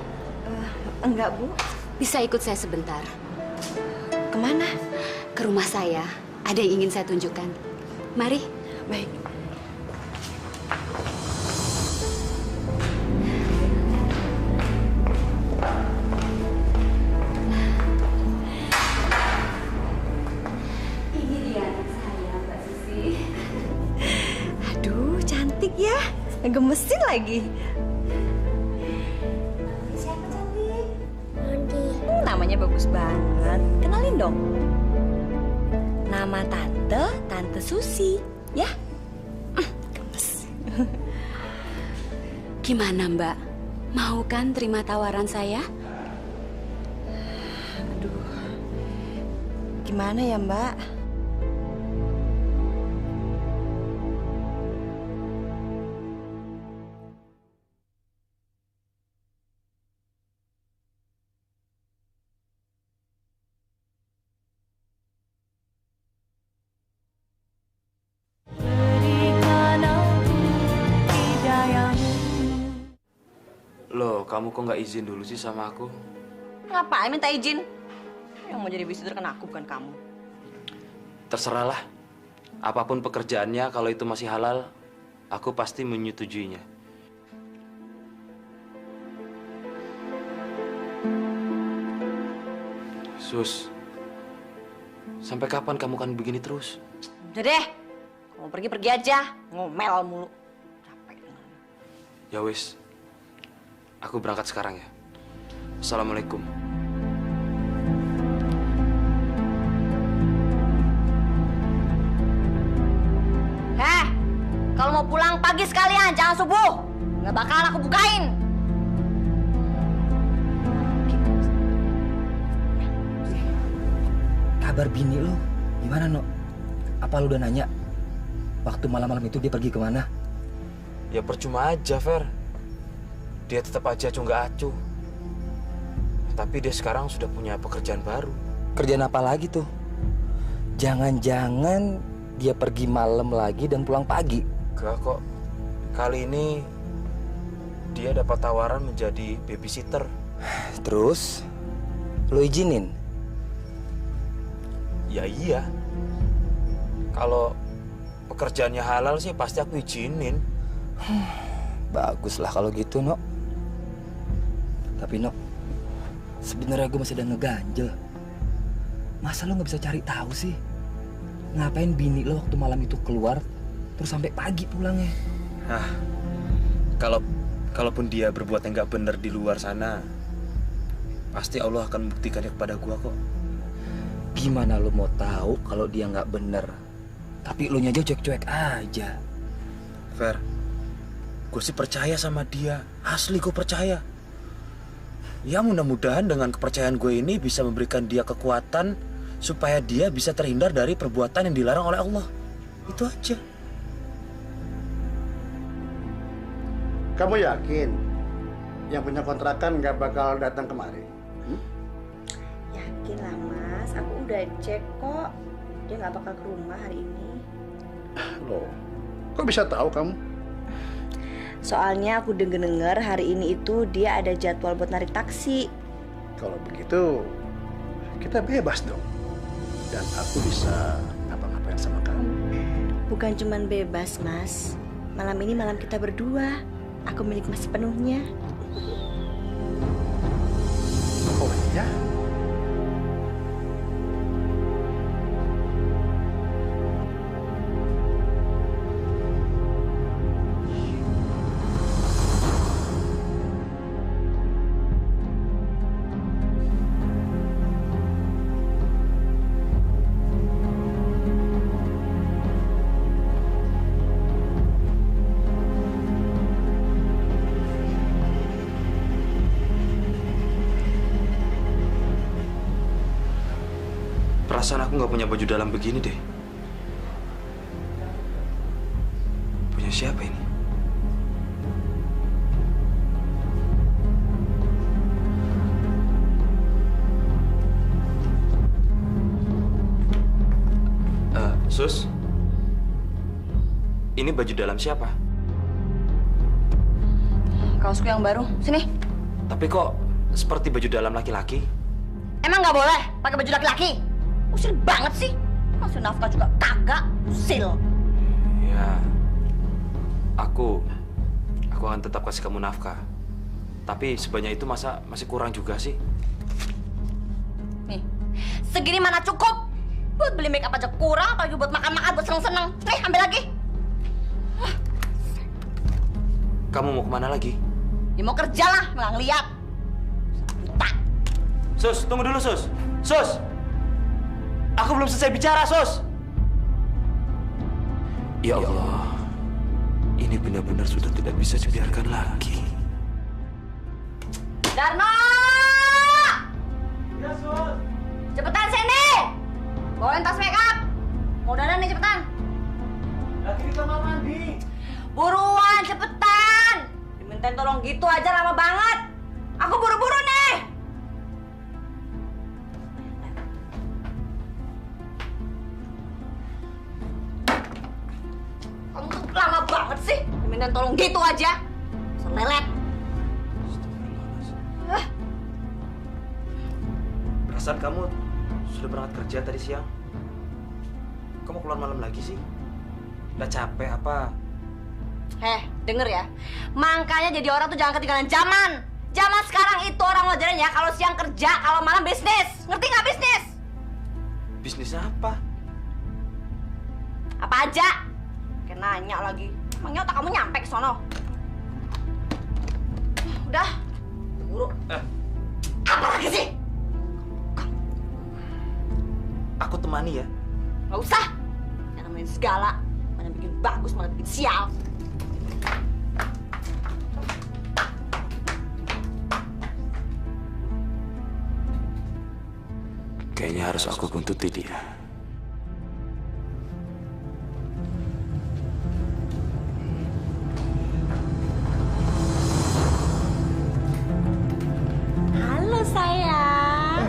Enggak, Bu. Bisa ikut saya sebentar. Kemana? Ke rumah saya. Ada yang ingin saya tunjukkan. Mari. Baik. Ini dia anak saya, Mbak Susi. Aduh, cantik ya. Gemesin lagi. Siapa cantik? Mondi. Namanya bagus banget. Kenalin dong. Nama Tante Susi, ya? Gemes. Gimana, Mbak? Mau kan terima tawaran saya? Aduh. Gimana ya, Mbak? kamu kok nggak izin dulu sih sama aku? Ngapain minta izin? Yang mau jadi babysitter kan aku, bukan kamu. Terserahlah. Apapun pekerjaannya, kalau itu masih halal, aku pasti menyetujuinya. Sus, sampai kapan kamu kan begini terus? Udah deh, mau pergi aja, ngomel mulu. Capek dengarnya. Ya wis, aku berangkat sekarang ya. Assalamualaikum. Kalau mau pulang pagi sekalian, jangan subuh. Nggak bakalan aku bukain. Kabar bini lu gimana, No? Apa lu udah nanya? Waktu malam-malam itu dia pergi kemana? Ya percuma aja, Fer. Dia tetap aja cunggak acuh. Tapi dia sekarang sudah punya pekerjaan baru. Kerjaan apa lagi tuh? Jangan-jangan dia pergi malam lagi dan pulang pagi? Enggak kok. Kali ini dia dapat tawaran menjadi babysitter. Terus lo izinin? Ya iya. Kalau pekerjaannya halal sih pasti aku izinin. Baguslah kalau gitu, No. Tapi, No, sebenarnya gue masih ada ngeganjel. Masa lo nggak bisa cari tahu sih? Ngapain bini lo waktu malam itu keluar terus sampai pagi pulangnya? Kalaupun dia berbuat yang nggak benar di luar sana, pasti Allah akan membuktikannya kepada gua kok. Gimana lo mau tahu kalau dia nggak bener? Tapi lo nya aja cuek-cuek aja. Fer, gue sih percaya sama dia. Asli gue percaya. Ya mudah-mudahan dengan kepercayaan gue ini bisa memberikan dia kekuatan supaya dia bisa terhindar dari perbuatan yang dilarang oleh Allah. Itu aja. Kamu yakin yang punya kontrakan nggak bakal datang kemari? Yakin lah Mas, aku udah cek kok. Dia nggak bakal ke rumah hari ini. Loh, kok bisa tahu kamu? Soalnya aku denger hari ini itu dia ada jadwal buat narik taksi. Kalau begitu, kita bebas dong. Dan aku bisa ngapa-ngapain sama kamu. Bukan cuman bebas, Mas. Malam ini malam kita berdua. Aku milik Mas sepenuhnya. Oh iya? Perasaan aku nggak punya baju dalam begini deh. Punya siapa ini? Sus, ini baju dalam siapa? Kaosku yang baru, sini. Tapi kok seperti baju dalam laki-laki? Emang nggak boleh pakai baju laki-laki? Usil banget sih. Masih nafkah juga kagak. Usil. Ya, aku akan tetap kasih kamu nafkah. Tapi sebanyak itu masa masih kurang juga sih? Nih, segini mana cukup? Buat beli make up aja kurang, apalagi buat makan-makan, buat seneng-seneng. Nih, ambil lagi. Kamu mau kemana lagi? Ya mau kerja lah, nggak ngeliat. Sus, tunggu dulu, Sus. Sus! Aku belum selesai bicara, Sus! Ya Allah, ini benar-benar sudah tidak bisa dibiarkan lagi. Darno! Ya, Sus! Cepetan sini! Bawain tas make up. Mau dandan nih, cepetan. Lagi di kamar mandi. Buruan, cepetan. Dimintain tolong gitu aja lama banget. Aku buru-buru nih. Kamu tuh lama banget sih. Dimintain tolong gitu aja. Selelet. Perasaan kamu sudah berangkat kerja tadi siang. Kamu keluar malam lagi sih? Udah capek apa? Denger ya. Makanya jadi orang tuh jangan ketinggalan zaman. Zaman sekarang itu orang ngajarin ya, kalau siang kerja, kalau malam bisnis. Ngerti nggak bisnis? Bisnis apa? Apa aja? Kayak nanya lagi. Emangnya otak kamu nyampe ke sono? Udah. Buru. Apa lagi sih? Aku temani ya. Nggak usah. Yang nemenin segala. Mana bikin bagus, mana bikin sial. Kayaknya harus aku buntuti dia. Halo sayang.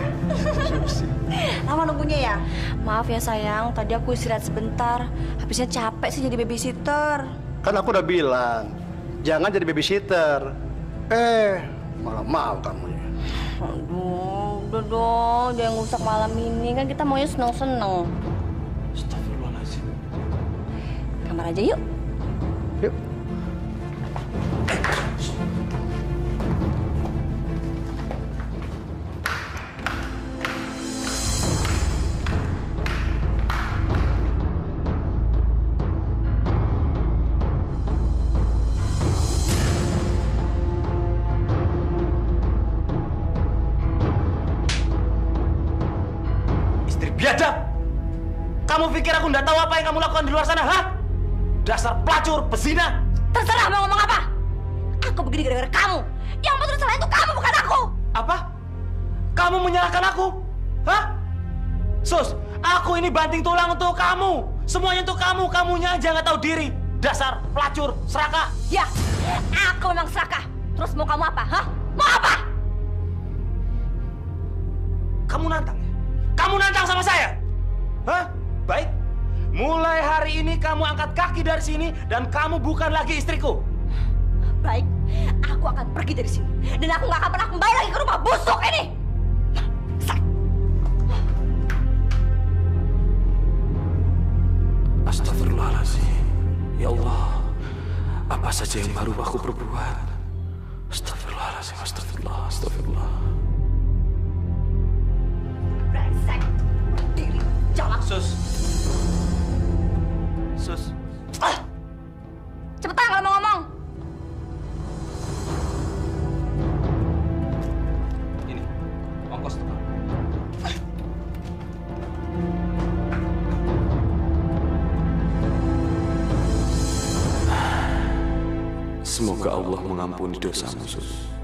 Lama nunggunya ya? Maaf ya sayang, tadi aku istirahat sebentar. Habisnya capek sih jadi babysitter. Kan aku udah bilang, jangan jadi babysitter. Malah mau kamu ya. Aduh, udah dong, jangan rusak malam ini. Kan kita maunya seneng-seneng. Astagfirullahaladzim. Kamar aja yuk. Yuk. Biadab! Kamu pikir aku nggak tahu apa yang kamu lakukan di luar sana, ha? Dasar pelacur, pezina! Terserah mau ngomong apa. Aku begini gara-gara kamu. Yang betul salah itu kamu, bukan aku. Apa? Kamu menyalahkan aku? Hah? Sus, aku ini banting tulang untuk kamu. Semuanya untuk kamu, kamunya aja nggak tahu diri. Dasar pelacur, serakah. Ya, aku memang serakah. Terus mau kamu apa, hah? Mau apa? Kamu nantang ya? Kamu nantang sama saya? Hah? Baik. Mulai hari ini kamu angkat kaki dari sini dan kamu bukan lagi istriku. Baik, aku akan pergi dari sini. Dan aku nggak akan pernah kembali lagi ke rumah busuk ini. Astagfirullahaladzim. Ya Allah, apa saja yang baru aku perbuat. Astagfirullahaladzim, astagfirullah, astagfirullah. Brengsek, diri, jalan. Sus. Sus. Cepetan kalau mau ngomong. Ini, ongkos tuh. Semoga Allah mengampuni dosamu, Sus.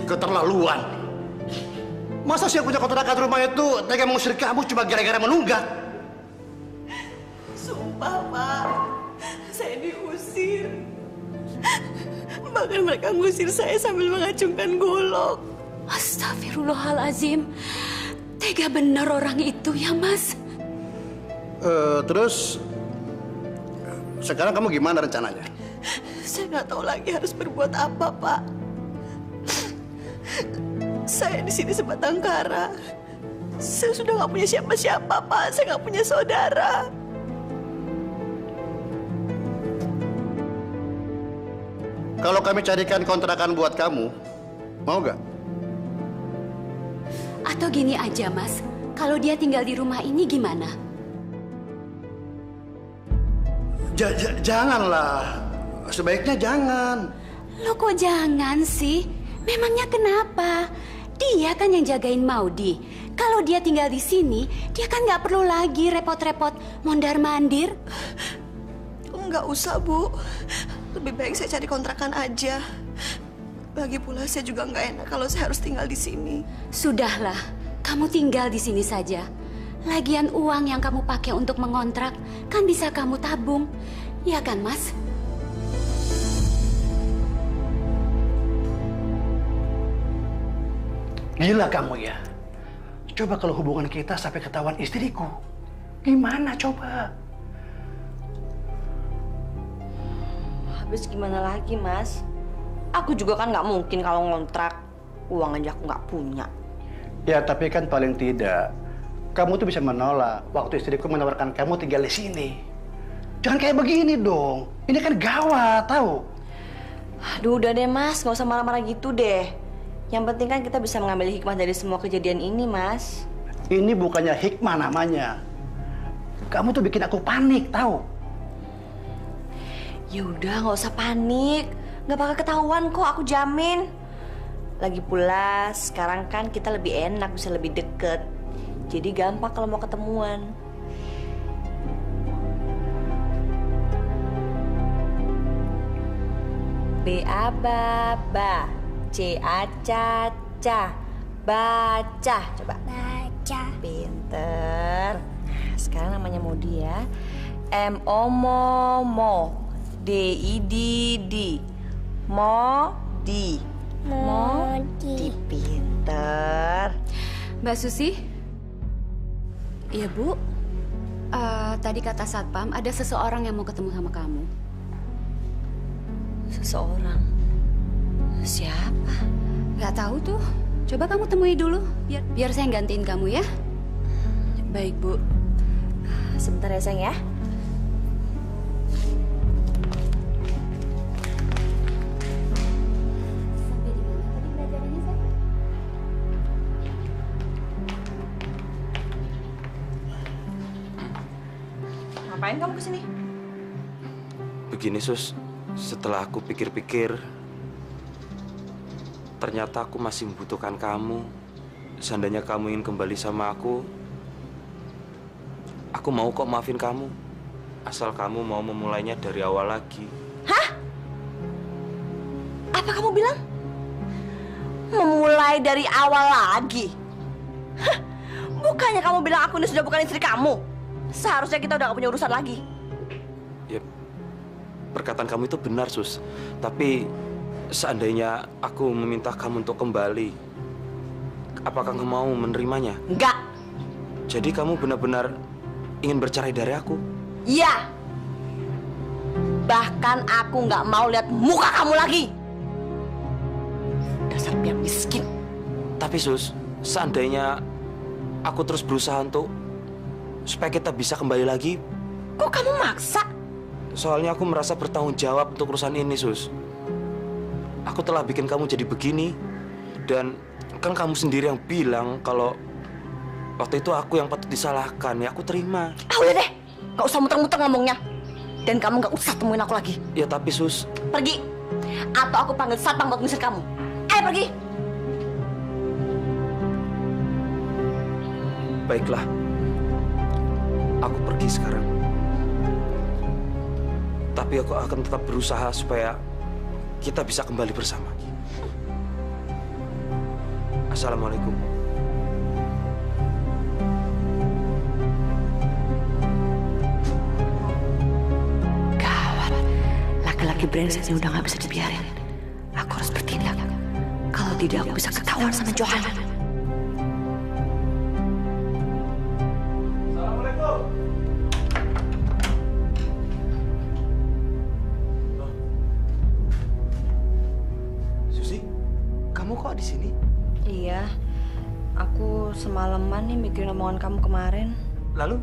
Keterlaluan. Masa sih yang punya kontrakan rumah itu tega mengusir kamu cuma gara-gara menunggak? Sumpah, Pak. Saya diusir. Bahkan mereka ngusir saya sambil mengacungkan golok. Astagfirullahalazim. Tega benar orang itu ya, Mas. Terus sekarang kamu gimana rencananya? Saya nggak tahu lagi harus berbuat apa, Pak. Saya di sini sebatang kara. Saya sudah nggak punya siapa-siapa, Pak. Saya nggak punya saudara. Kalau kami carikan kontrakan buat kamu, mau gak? Atau gini aja, Mas. Kalau dia tinggal di rumah ini gimana? Janganlah. Sebaiknya jangan. Lo kok jangan sih? Memangnya kenapa? Dia kan yang jagain Maudi. Kalau dia tinggal di sini, dia kan nggak perlu lagi repot-repot mondar-mandir. Nggak usah, Bu. Lebih baik saya cari kontrakan aja. Lagi pula saya juga nggak enak kalau saya harus tinggal di sini. Sudahlah, kamu tinggal di sini saja. Lagian uang yang kamu pakai untuk mengontrak kan bisa kamu tabung. Ya kan, Mas? Gila kamu ya. Coba kalau hubungan kita sampai ketahuan istriku. Gimana coba? Habis gimana lagi, Mas? Aku juga kan nggak mungkin kalau ngontrak. Uang aja aku nggak punya. Ya, tapi kan paling tidak kamu tuh bisa menolak waktu istriku menawarkan kamu tinggal di sini. Jangan kayak begini dong. Ini kan gawat, tahu? Aduh, udah deh, Mas. Nggak usah marah-marah gitu deh. Yang penting kan kita bisa mengambil hikmah dari semua kejadian ini, Mas. Ini bukannya hikmah namanya. Kamu tuh bikin aku panik, tahu? Ya udah, nggak usah panik. Nggak bakal ketahuan kok, aku jamin. Lagi pula, sekarang kan kita lebih enak, bisa lebih deket. Jadi gampang kalau mau ketemuan. B-A ba, C-A-ca-ca, baca. Coba. Baca. Pinter. Sekarang namanya Modi ya. M-O-mo-mo, D-I-D-D, Modi. Modi. Pinter. Mbak Susi? Iya, Bu. Tadi kata Satpam, ada seseorang yang mau ketemu sama kamu. Seseorang? Siapa? Nggak tahu tuh. Coba kamu temui dulu, biar saya gantiin kamu ya. Baik, Bu. Sebentar ya, sayang ya. Ngapain kamu kesini? Begini, Sus. Setelah aku pikir-pikir, ternyata aku masih membutuhkan kamu. Seandainya kamu ingin kembali sama aku mau kok maafin kamu. Asal kamu mau memulainya dari awal lagi. Hah? Apa kamu bilang? Memulai dari awal lagi? Hah? Bukannya kamu bilang aku ini sudah bukan istri kamu? Seharusnya kita udah gak punya urusan lagi. Ya, perkataan kamu itu benar, Sus. Tapi seandainya aku meminta kamu untuk kembali, apakah kamu mau menerimanya? Enggak. Jadi kamu benar-benar ingin bercerai dari aku? Iya. Bahkan aku nggak mau lihat muka kamu lagi. Dasar biang miskin. Tapi Sus, seandainya aku terus berusaha supaya kita bisa kembali lagi. Kok kamu maksa? Soalnya aku merasa bertanggung jawab untuk urusan ini, Sus. Aku telah bikin kamu jadi begini. Dan kan kamu sendiri yang bilang kalau waktu itu aku yang patut disalahkan. Ya aku terima. Ah, udah deh. Gak usah muter-muter ngomongnya. Dan kamu gak usah temuin aku lagi. Ya tapi Sus. Pergi. Atau aku panggil satpam buat ngusir kamu. Ayo pergi. Baiklah. Aku pergi sekarang. Tapi aku akan tetap berusaha supaya kita bisa kembali bersama. Assalamualaikum. Gawat. Laki-laki brengseknya udah gak bisa dibiarin. Aku harus bertindak. Kalau tidak, aku bisa ketahuan sama Johanna. Kok di sini? Iya, aku semalaman nih mikirin omongan kamu kemarin. Lalu?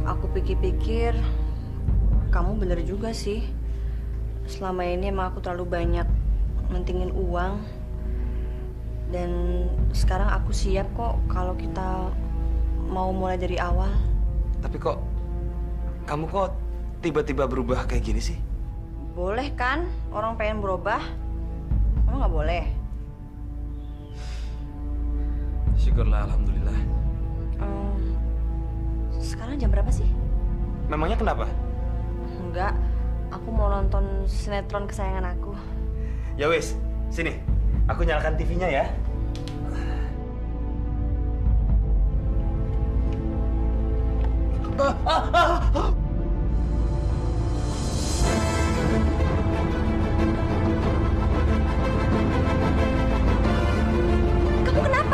Aku pikir-pikir, kamu bener juga sih. Selama ini emang aku terlalu banyak mentingin uang. Dan sekarang aku siap kok kalau kita mau mulai dari awal. Tapi kok, kamu kok tiba-tiba berubah kayak gini sih? Boleh kan, orang pengen berubah. Kamu nggak boleh? Syukurlah, alhamdulillah. Sekarang jam berapa sih? Memangnya kenapa? Enggak, aku mau nonton sinetron kesayangan aku. Ya wes, sini. Aku nyalakan TV-nya ya. Kamu kenapa?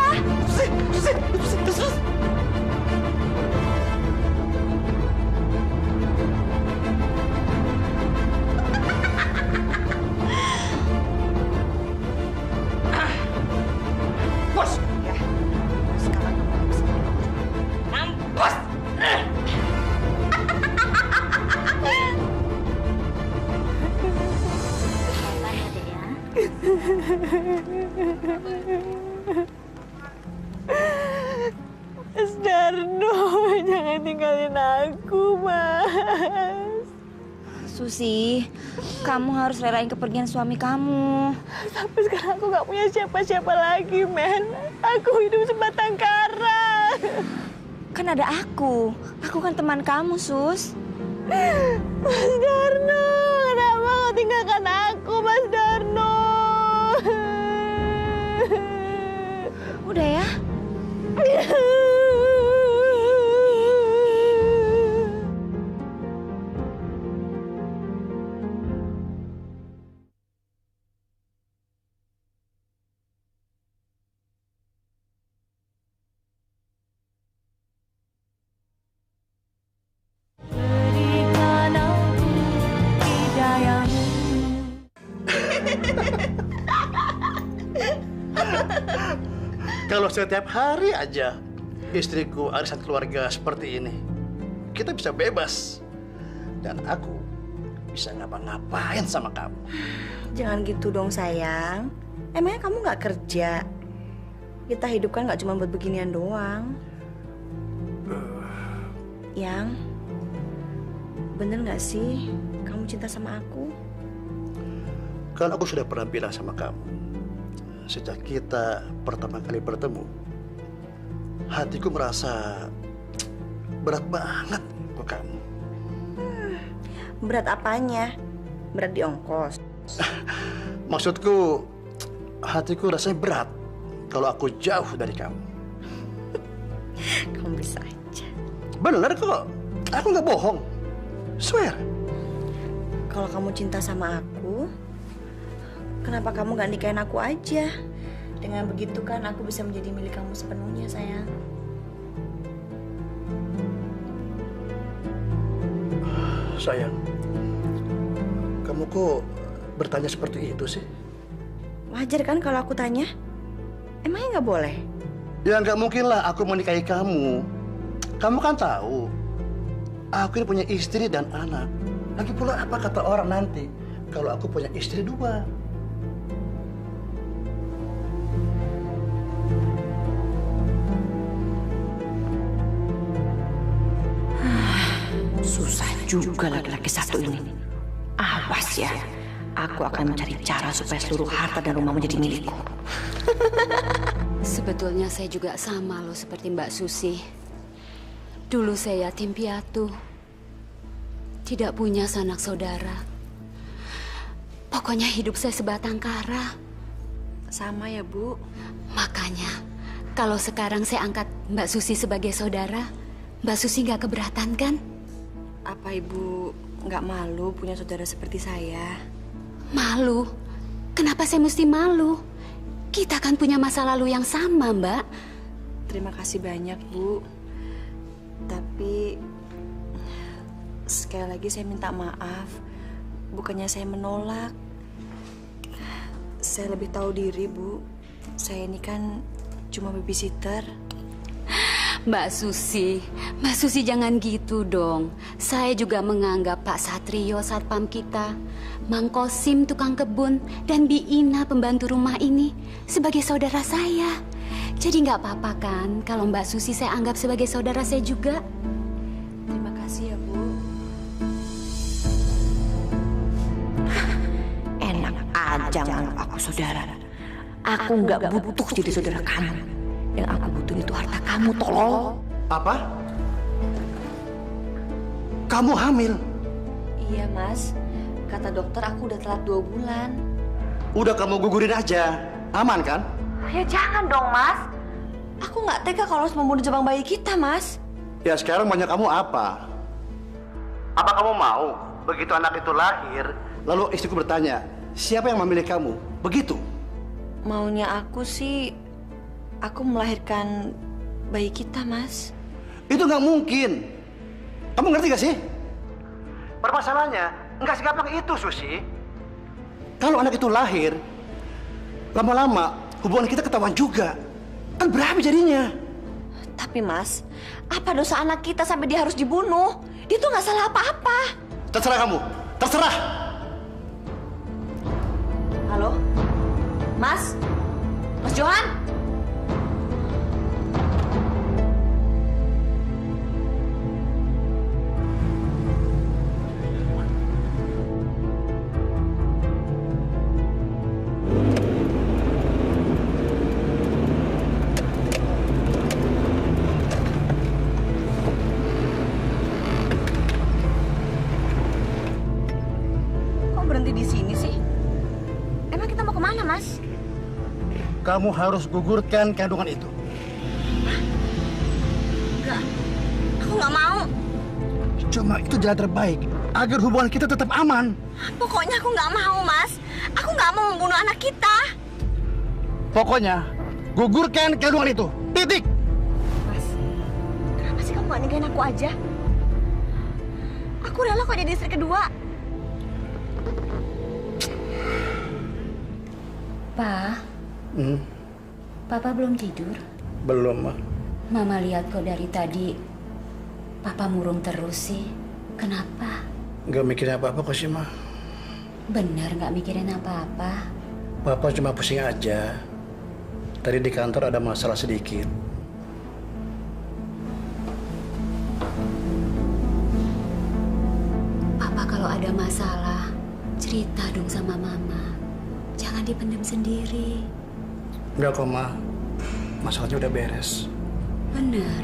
Mas Darno, jangan tinggalin aku, Mas. Susi, kamu harus relain kepergian suami kamu. Sampai sekarang aku nggak punya siapa-siapa lagi, Men. Aku hidup sebatang kara. Kan ada aku. Aku kan teman kamu, Sus. Mas Darno, kenapa kau tinggalkan aku, Mas Darno? Udah ya. Kalau setiap hari aja istriku arisan keluarga seperti ini, kita bisa bebas. Dan aku bisa ngapa-ngapain sama kamu. Jangan gitu dong, sayang. Emangnya kamu nggak kerja? Kita hidup kan nggak cuma buat beginian doang. Yang, bener nggak sih kamu cinta sama aku? Kan aku sudah pernah bilang sama kamu, sejak kita pertama kali bertemu, hatiku merasa berat banget ke kamu. Berat apanya? Berat di ongkos? Maksudku, hatiku rasanya berat kalau aku jauh dari kamu. Kamu bisa aja. Bener kok, aku nggak bohong. Swear. Kalau kamu cinta sama aku, kenapa kamu gak nikahin aku aja? Dengan begitu kan aku bisa menjadi milik kamu sepenuhnya, sayang. Sayang, kamu kok bertanya seperti itu sih? Wajar kan kalau aku tanya? Emangnya nggak boleh? Ya nggak mungkin lah aku menikahi kamu. Kamu kan tahu, aku ini punya istri dan anak. Lagi pula apa kata orang nanti kalau aku punya istri 2? Susah juga laki-laki satu ini. Awas ya, aku akan mencari cara supaya seluruh harta dan rumah menjadi milikku. Sebetulnya saya juga sama loh seperti Mbak Susi. Dulu saya yatim piatu. Tidak punya sanak saudara. Pokoknya hidup saya sebatang kara. Sama ya, Bu. Makanya, kalau sekarang saya angkat Mbak Susi sebagai saudara, Mbak Susi nggak keberatan kan? Apa Ibu nggak malu punya saudara seperti saya? Malu? Kenapa saya mesti malu? Kita kan punya masa lalu yang sama, Mbak. Terima kasih banyak, Bu. Tapi sekali lagi saya minta maaf. Bukannya saya menolak. Saya lebih tahu diri, Bu. Saya ini kan cuma babysitter. Mbak Susi jangan gitu dong. Saya juga menganggap Pak Satrio satpam kita, Mang Kosim tukang kebun, dan Bi Ina pembantu rumah ini sebagai saudara saya. Jadi nggak apa-apa kan kalau Mbak Susi saya anggap sebagai saudara saya juga? Terima kasih ya, Bu. Enak aja nganggap aku saudara. Aku nggak butuh jadi saudara kamu. Yang aku butuh itu harta kamu, tolol. Apa? Kamu hamil? Iya, Mas. Kata dokter aku udah telat 2 bulan. Udah kamu gugurin aja. Aman kan? Ya jangan dong, Mas. Aku nggak tega kalau harus membunuh jabang bayi kita, Mas. Ya sekarang maunya kamu apa? Apa kamu mau begitu anak itu lahir, lalu istriku bertanya, siapa yang memilih kamu? Begitu? Maunya aku sih, aku melahirkan bayi kita, Mas. Itu nggak mungkin. Kamu ngerti gak sih? Permasalahannya nggak segampang itu, Susi. Kalau anak itu lahir, lama-lama hubungan kita ketahuan juga. Kan berapi jadinya. Tapi, Mas, apa dosa anak kita sampai dia harus dibunuh? Dia tuh nggak salah apa-apa. Terserah kamu. Terserah. Halo? Mas? Mas Johan? Kok berhenti di sini sih? Emang kita mau kemana, Mas? Kamu harus gugurkan kandungan itu. Enggak. Aku nggak mau. Cuma itu jalan terbaik agar hubungan kita tetap aman. Pokoknya aku nggak mau, Mas. Aku nggak mau membunuh anak kita. Pokoknya gugurkan kandungan itu. Titik. Mas, kenapa sih kamu nggak nikahin aku aja? Aku rela kok jadi istri kedua. Pa, Papa belum tidur? Belum, Ma. Mama lihat kok dari tadi Papa murung terus sih. Kenapa? Nggak mikirin apa-apa kok sih, Ma. Bener nggak mikirin apa-apa? Papa cuma pusing aja. Tadi di kantor ada masalah sedikit. Papa kalau ada masalah, cerita dong sama Mama. Jangan dipendam sendiri. Enggak kok, Ma. Masalahnya udah beres. Bener.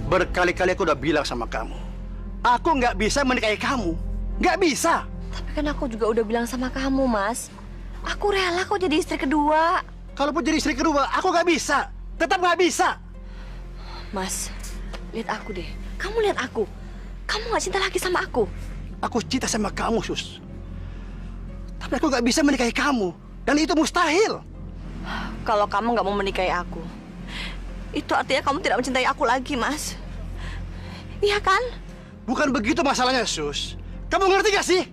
Berkali-kali aku udah bilang sama kamu. Aku nggak bisa menikahi kamu. Nggak bisa. Tapi kan aku juga udah bilang sama kamu, Mas. Aku rela kok jadi istri kedua. Kalaupun jadi istri kedua, aku nggak bisa. Tetap nggak bisa. Mas, lihat aku deh. Kamu lihat aku. Kamu nggak cinta lagi sama aku. Aku cinta sama kamu, Sus. Tapi aku nggak bisa menikahi kamu. Dan itu mustahil. Kalau kamu nggak mau menikahi aku, itu artinya kamu tidak mencintai aku lagi, Mas. Iya kan? Bukan begitu masalahnya, Sus. Kamu ngerti gak sih?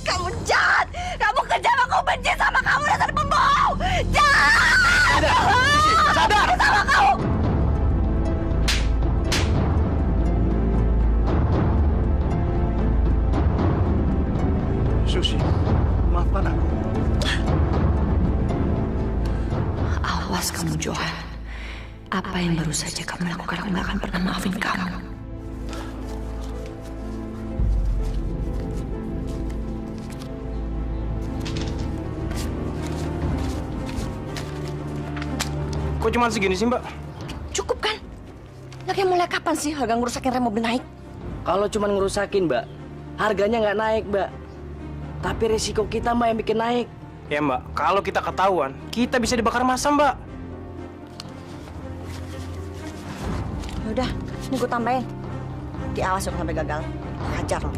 Kamu jahat! Kamu kejam! Aku benci sama kamu, dasar pembohong! Jahat! Sadar! Sama kamu! Susi, maafkan aku. Awas kamu, Johan. Apa yang baru saja kamu lakukan, aku nggak akan pernah maafin kamu. Kok cuma segini sih, Mbak? Cukup kan? Lagi mulai kapan sih harga ngerusakin rem mobil naik? Kalau cuma ngerusakin, Mbak, harganya nggak naik, Mbak. Tapi resiko kita, Mbak, yang bikin naik. Ya, Mbak, kalau kita ketahuan, kita bisa dibakar massa, Mbak. Udah, ini gue tambahin. Diawas dong sampai gagal. Hajar loh.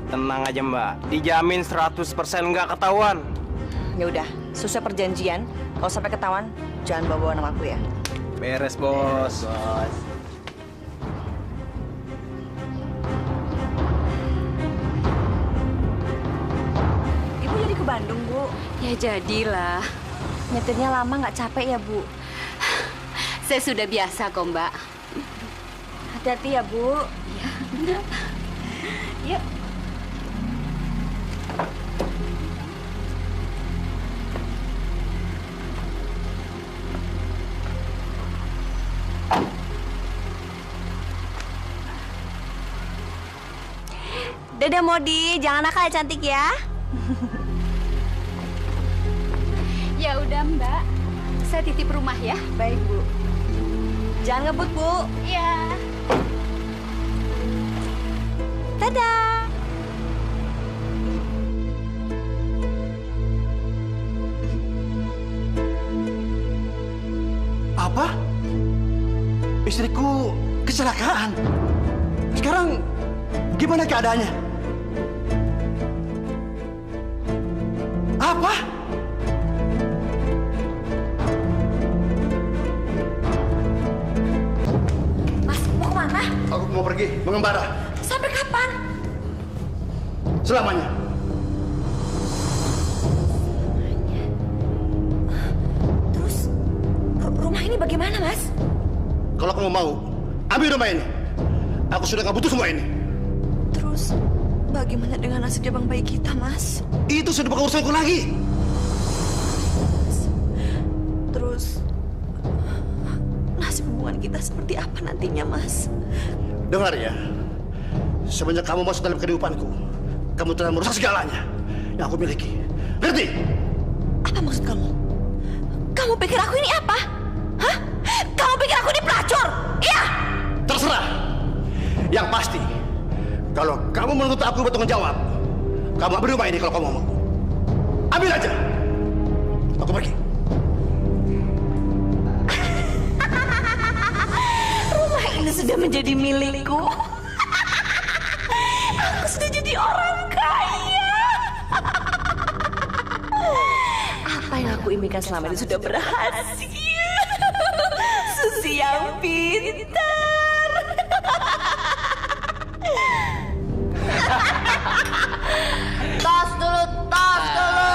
Tenang aja, Mbak. Dijamin 100% nggak ketahuan. Ya udah, sesuai perjanjian. Kalau sampai ketahuan, jangan bawa-bawa nama aku ya. Beres, Bos. Ibu jadi ke Bandung, Bu. Ya jadilah. Nyetirnya lama nggak capek ya, Bu? Saya sudah biasa kok, Mbak. Hati-hati ya, Bu. Iya, benar. Yuk. Dadah, Modi. Jangan nakal ya, cantik ya. Ya udah, Mbak. Saya titip rumah ya. Baik, Bu. Jangan ngebut, Bu. Iya. Dadah. Apa? Istriku kecelakaan. Sekarang gimana keadaannya? Apa? Mas, mau kemana? Aku mau pergi mengembara. Sampai kapan? Selamanya. Terus, rumah ini bagaimana, Mas? Kalau kamu mau, ambil rumah ini. Aku sudah nggak butuh semua ini. Terus bagaimana dengan nasib jabang bayi kita, Mas? Itu sudah bukan urusanku lagi. Terus nasib hubungan kita seperti apa nantinya, Mas? Dengar ya, semenjak kamu masuk dalam kehidupanku, kamu telah merusak segalanya yang aku miliki. Ngerti? Apa maksud kamu? Kamu pikir aku ini apa? Hah? Kamu pikir aku ini pelacur? Iya? Terserah. Yang pasti, kalau kamu menuntut aku bertanggung jawab, kamu ambil rumah ini kalau kamu mau. Ambil aja. Aku pergi. Rumah ini sudah menjadi milikku. Aku sudah jadi orang kaya. Apa yang aku impikan selama ini sudah berhasil. Susi yang pintar. Tos dulu, tos dulu.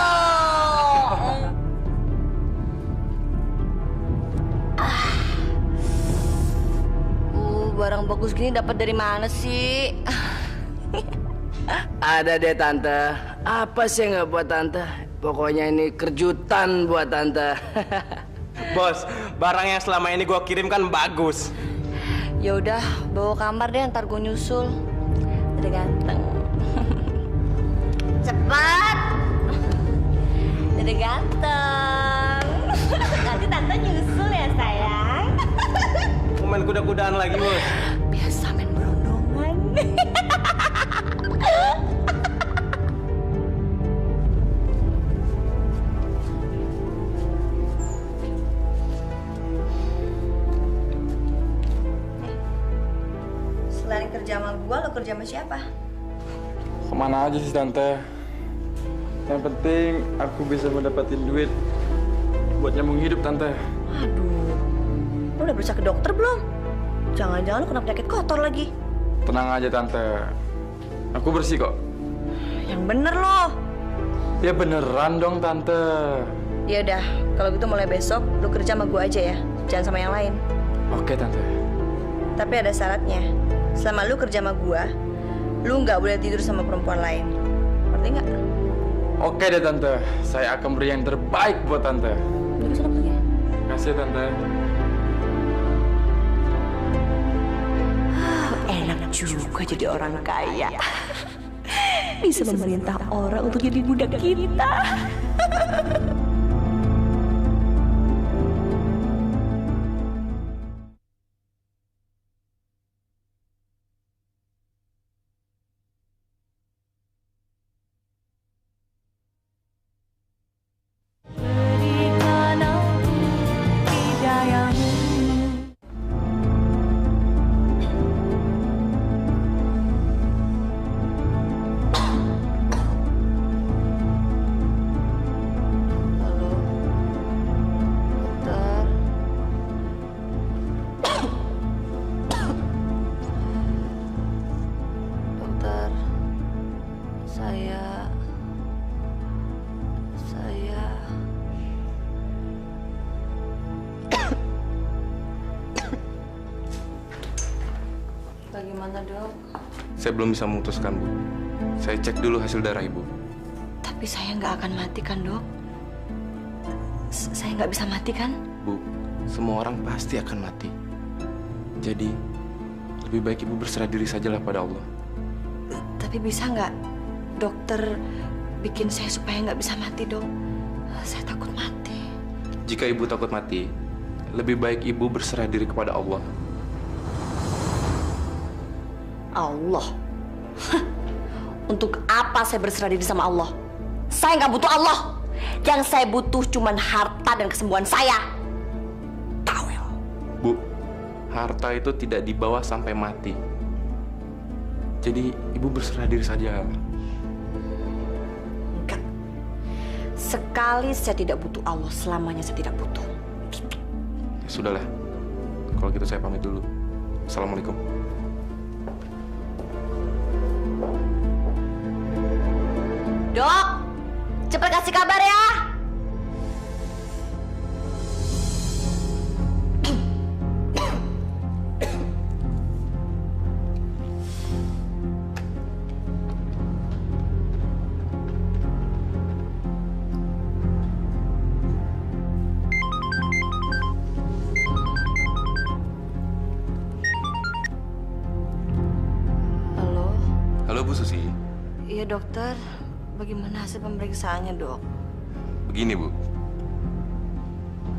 Barang bagus gini dapat dari mana sih? Ada deh Tante. Apa sih nggak buat Tante? Pokoknya ini kejutan buat Tante. Bos, barang yang selama ini gue kirim kan bagus. Ya udah, bawa kamar deh, ntar gue nyusul. Udah ganteng. Cepat. Udah ganteng. Nanti tante nyusul ya sayang. Main kuda-kudaan lagi, Bos. Biasa main berondongan. Selain kerja sama gua, lo kerja sama siapa? Kemana aja sih Tante? Yang penting aku bisa mendapatkan duit buat nyambung hidup Tante. Aduh, lo udah berusaha ke dokter belum? Jangan-jangan lo kena penyakit kotor lagi. Tenang aja Tante, aku bersih kok. Yang bener lo. Ya beneran dong Tante. Ya udah, kalau gitu mulai besok lo kerja sama gua aja ya, jangan sama yang lain. Oke Tante. Tapi ada syaratnya. Selama lu kerja sama gua, lu nggak boleh tidur sama perempuan lain. Ngerti nggak? Oke deh Tante, saya akan beri yang terbaik buat Tante. Lu sana pergi. Kasih Tante. Enak juga jadi orang kaya. Bisa memerintah orang untuk jadi budak kita. Bagaimana dok? Saya belum bisa memutuskan Bu. Saya cek dulu hasil darah Ibu. Tapi saya nggak akan mati kan dok? Saya nggak bisa mati kan? Bu, semua orang pasti akan mati. Jadi lebih baik Ibu berserah diri sajalah pada Allah. Tapi bisa nggak dokter bikin saya supaya nggak bisa mati dok? Saya takut mati. Jika Ibu takut mati, lebih baik Ibu berserah diri kepada Allah. Allah? Untuk apa saya berserah diri sama Allah? Saya nggak butuh Allah. Yang saya butuh cuma harta dan kesembuhan saya. Tawel. Bu, harta itu tidak dibawa sampai mati. Jadi Ibu berserah diri saja. Enggak. Sekali saya tidak butuh Allah, selamanya saya tidak butuh. Ya, sudahlah. Kalau gitu saya pamit dulu. Assalamualaikum. Dok, cepat kasih kabar ya. Halo Bu Susi. Iya dokter, bagaimana hasil pemeriksaannya dok? Begini Bu,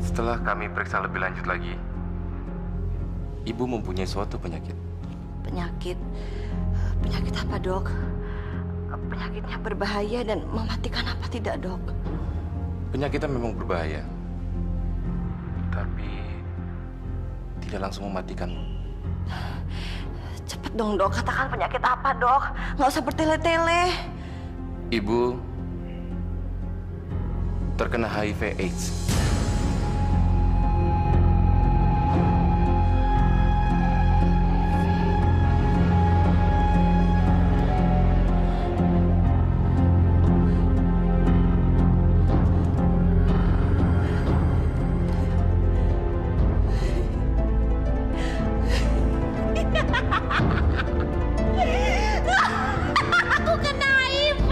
setelah kami periksa lebih lanjut lagi, Ibu mempunyai suatu penyakit. Penyakit? Penyakit apa dok? Penyakitnya berbahaya dan mematikan apa tidak dok? Penyakitnya memang berbahaya, tapi tidak langsung mematikan. Cepet dong dok, katakan penyakit apa dok? Nggak usah bertele-tele. Ibu terkena HIV/AIDS. Aku kena HIV.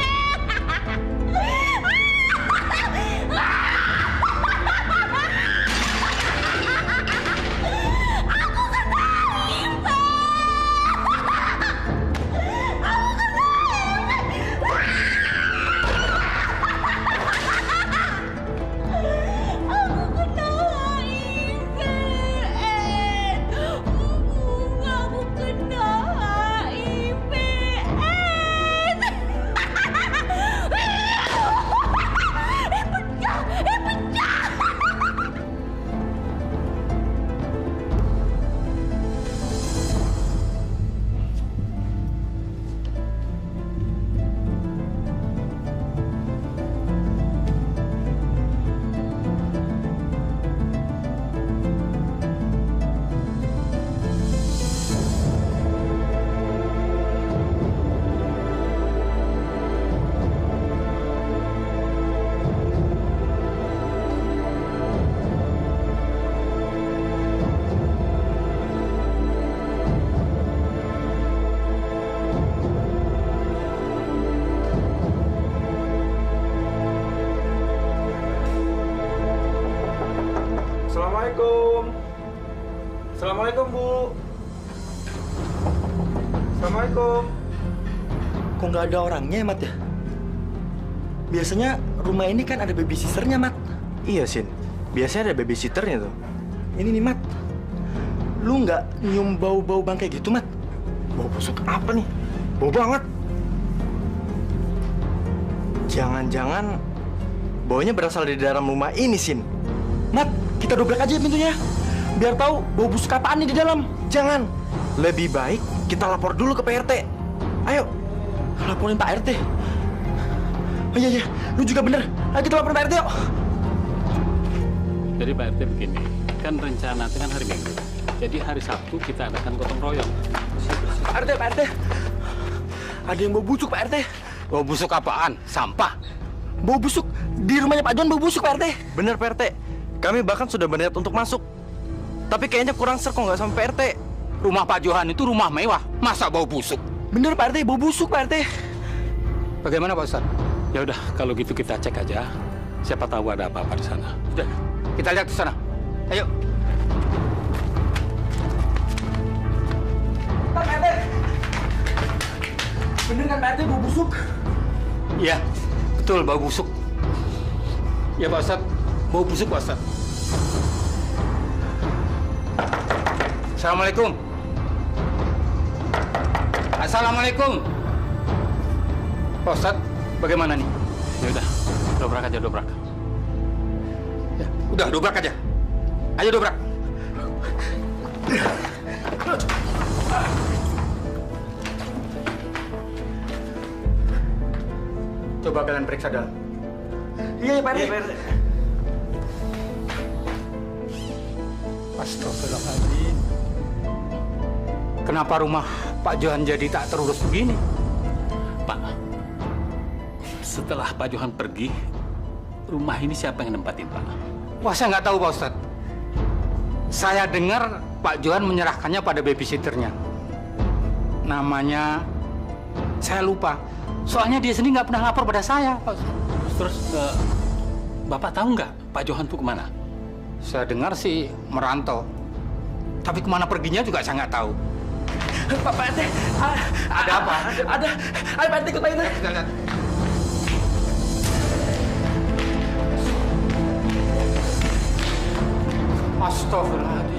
Assalamualaikum. Assalamualaikum, Bu. Assalamualaikum. Kok nggak ada orangnya ya, Mat ya? Biasanya rumah ini kan ada babysitternya, Mat. Iya, Sin. Biasanya ada babysitternya tuh. Ini nih, Mat. Lu nggak nyium bau-bau bangkai gitu, Mat? Bau busuk apa nih? Bau banget. Jangan-jangan baunya berasal dari dalam rumah ini, Sin. Mat, kita dobrak aja pintunya. Biar tahu bau busuk apaan nih di dalam. Jangan. Lebih baik kita lapor dulu ke PRT. Ayo. Laporin Pak RT. Oh iya, iya. Lu juga bener. Ayo kita laporin Pak RT, yuk. Jadi Pak RT begini, kan rencana itu kan hari Minggu. Jadi hari Sabtu kita adakan gotong royong. Pak RT, Pak RT. Ada yang bau busuk, Pak RT. Bau busuk apaan? Sampah. Bau busuk. Di rumahnya Pak John bau busuk, Pak RT. Bener, Pak RT. Kami bahkan sudah berniat untuk masuk. Tapi kayaknya kurang ser kok nggak sampai Pak RT. Rumah Pak Johan itu rumah mewah. Masa bau busuk? Bener, Pak RT. Bau busuk, Pak RT. Bagaimana, Pak Ustadz? Ya udah, kalau gitu kita cek aja. Siapa tahu ada apa-apa di sana. Sudah, kita lihat ke sana. Ayo. Pak RT. Bener kan Pak RT bau busuk? Iya, betul bau busuk. Ya Pak Ustadz, bau busuk Pak Ustadz. Assalamualaikum. Assalamualaikum. Pak Ustadz, bagaimana nih? Ya udah, dobrak aja, dobrak. Ya, udah dobrak aja. Ayo dobrak. Coba kalian periksa dalam. Iya, Pak RT. Astagfirullahaladzim. Kenapa rumah Pak Johan jadi tak terurus begini? Pak, setelah Pak Johan pergi, rumah ini siapa yang nempatin, Pak? Wah, saya nggak tahu, Pak Ustadz. Saya dengar Pak Johan menyerahkannya pada babysitternya. Namanya, saya lupa. Soalnya dia sendiri nggak pernah lapor pada saya, Pak Ustadz. Terus, Bapak tahu nggak Pak Johan tuh kemana? Saya dengar sih merantau. Tapi kemana perginya juga saya nggak tahu. Pak RT, Ada apa? Ada Pak RT ikut Pak RT. Lihat. Astagfirullahaladzim.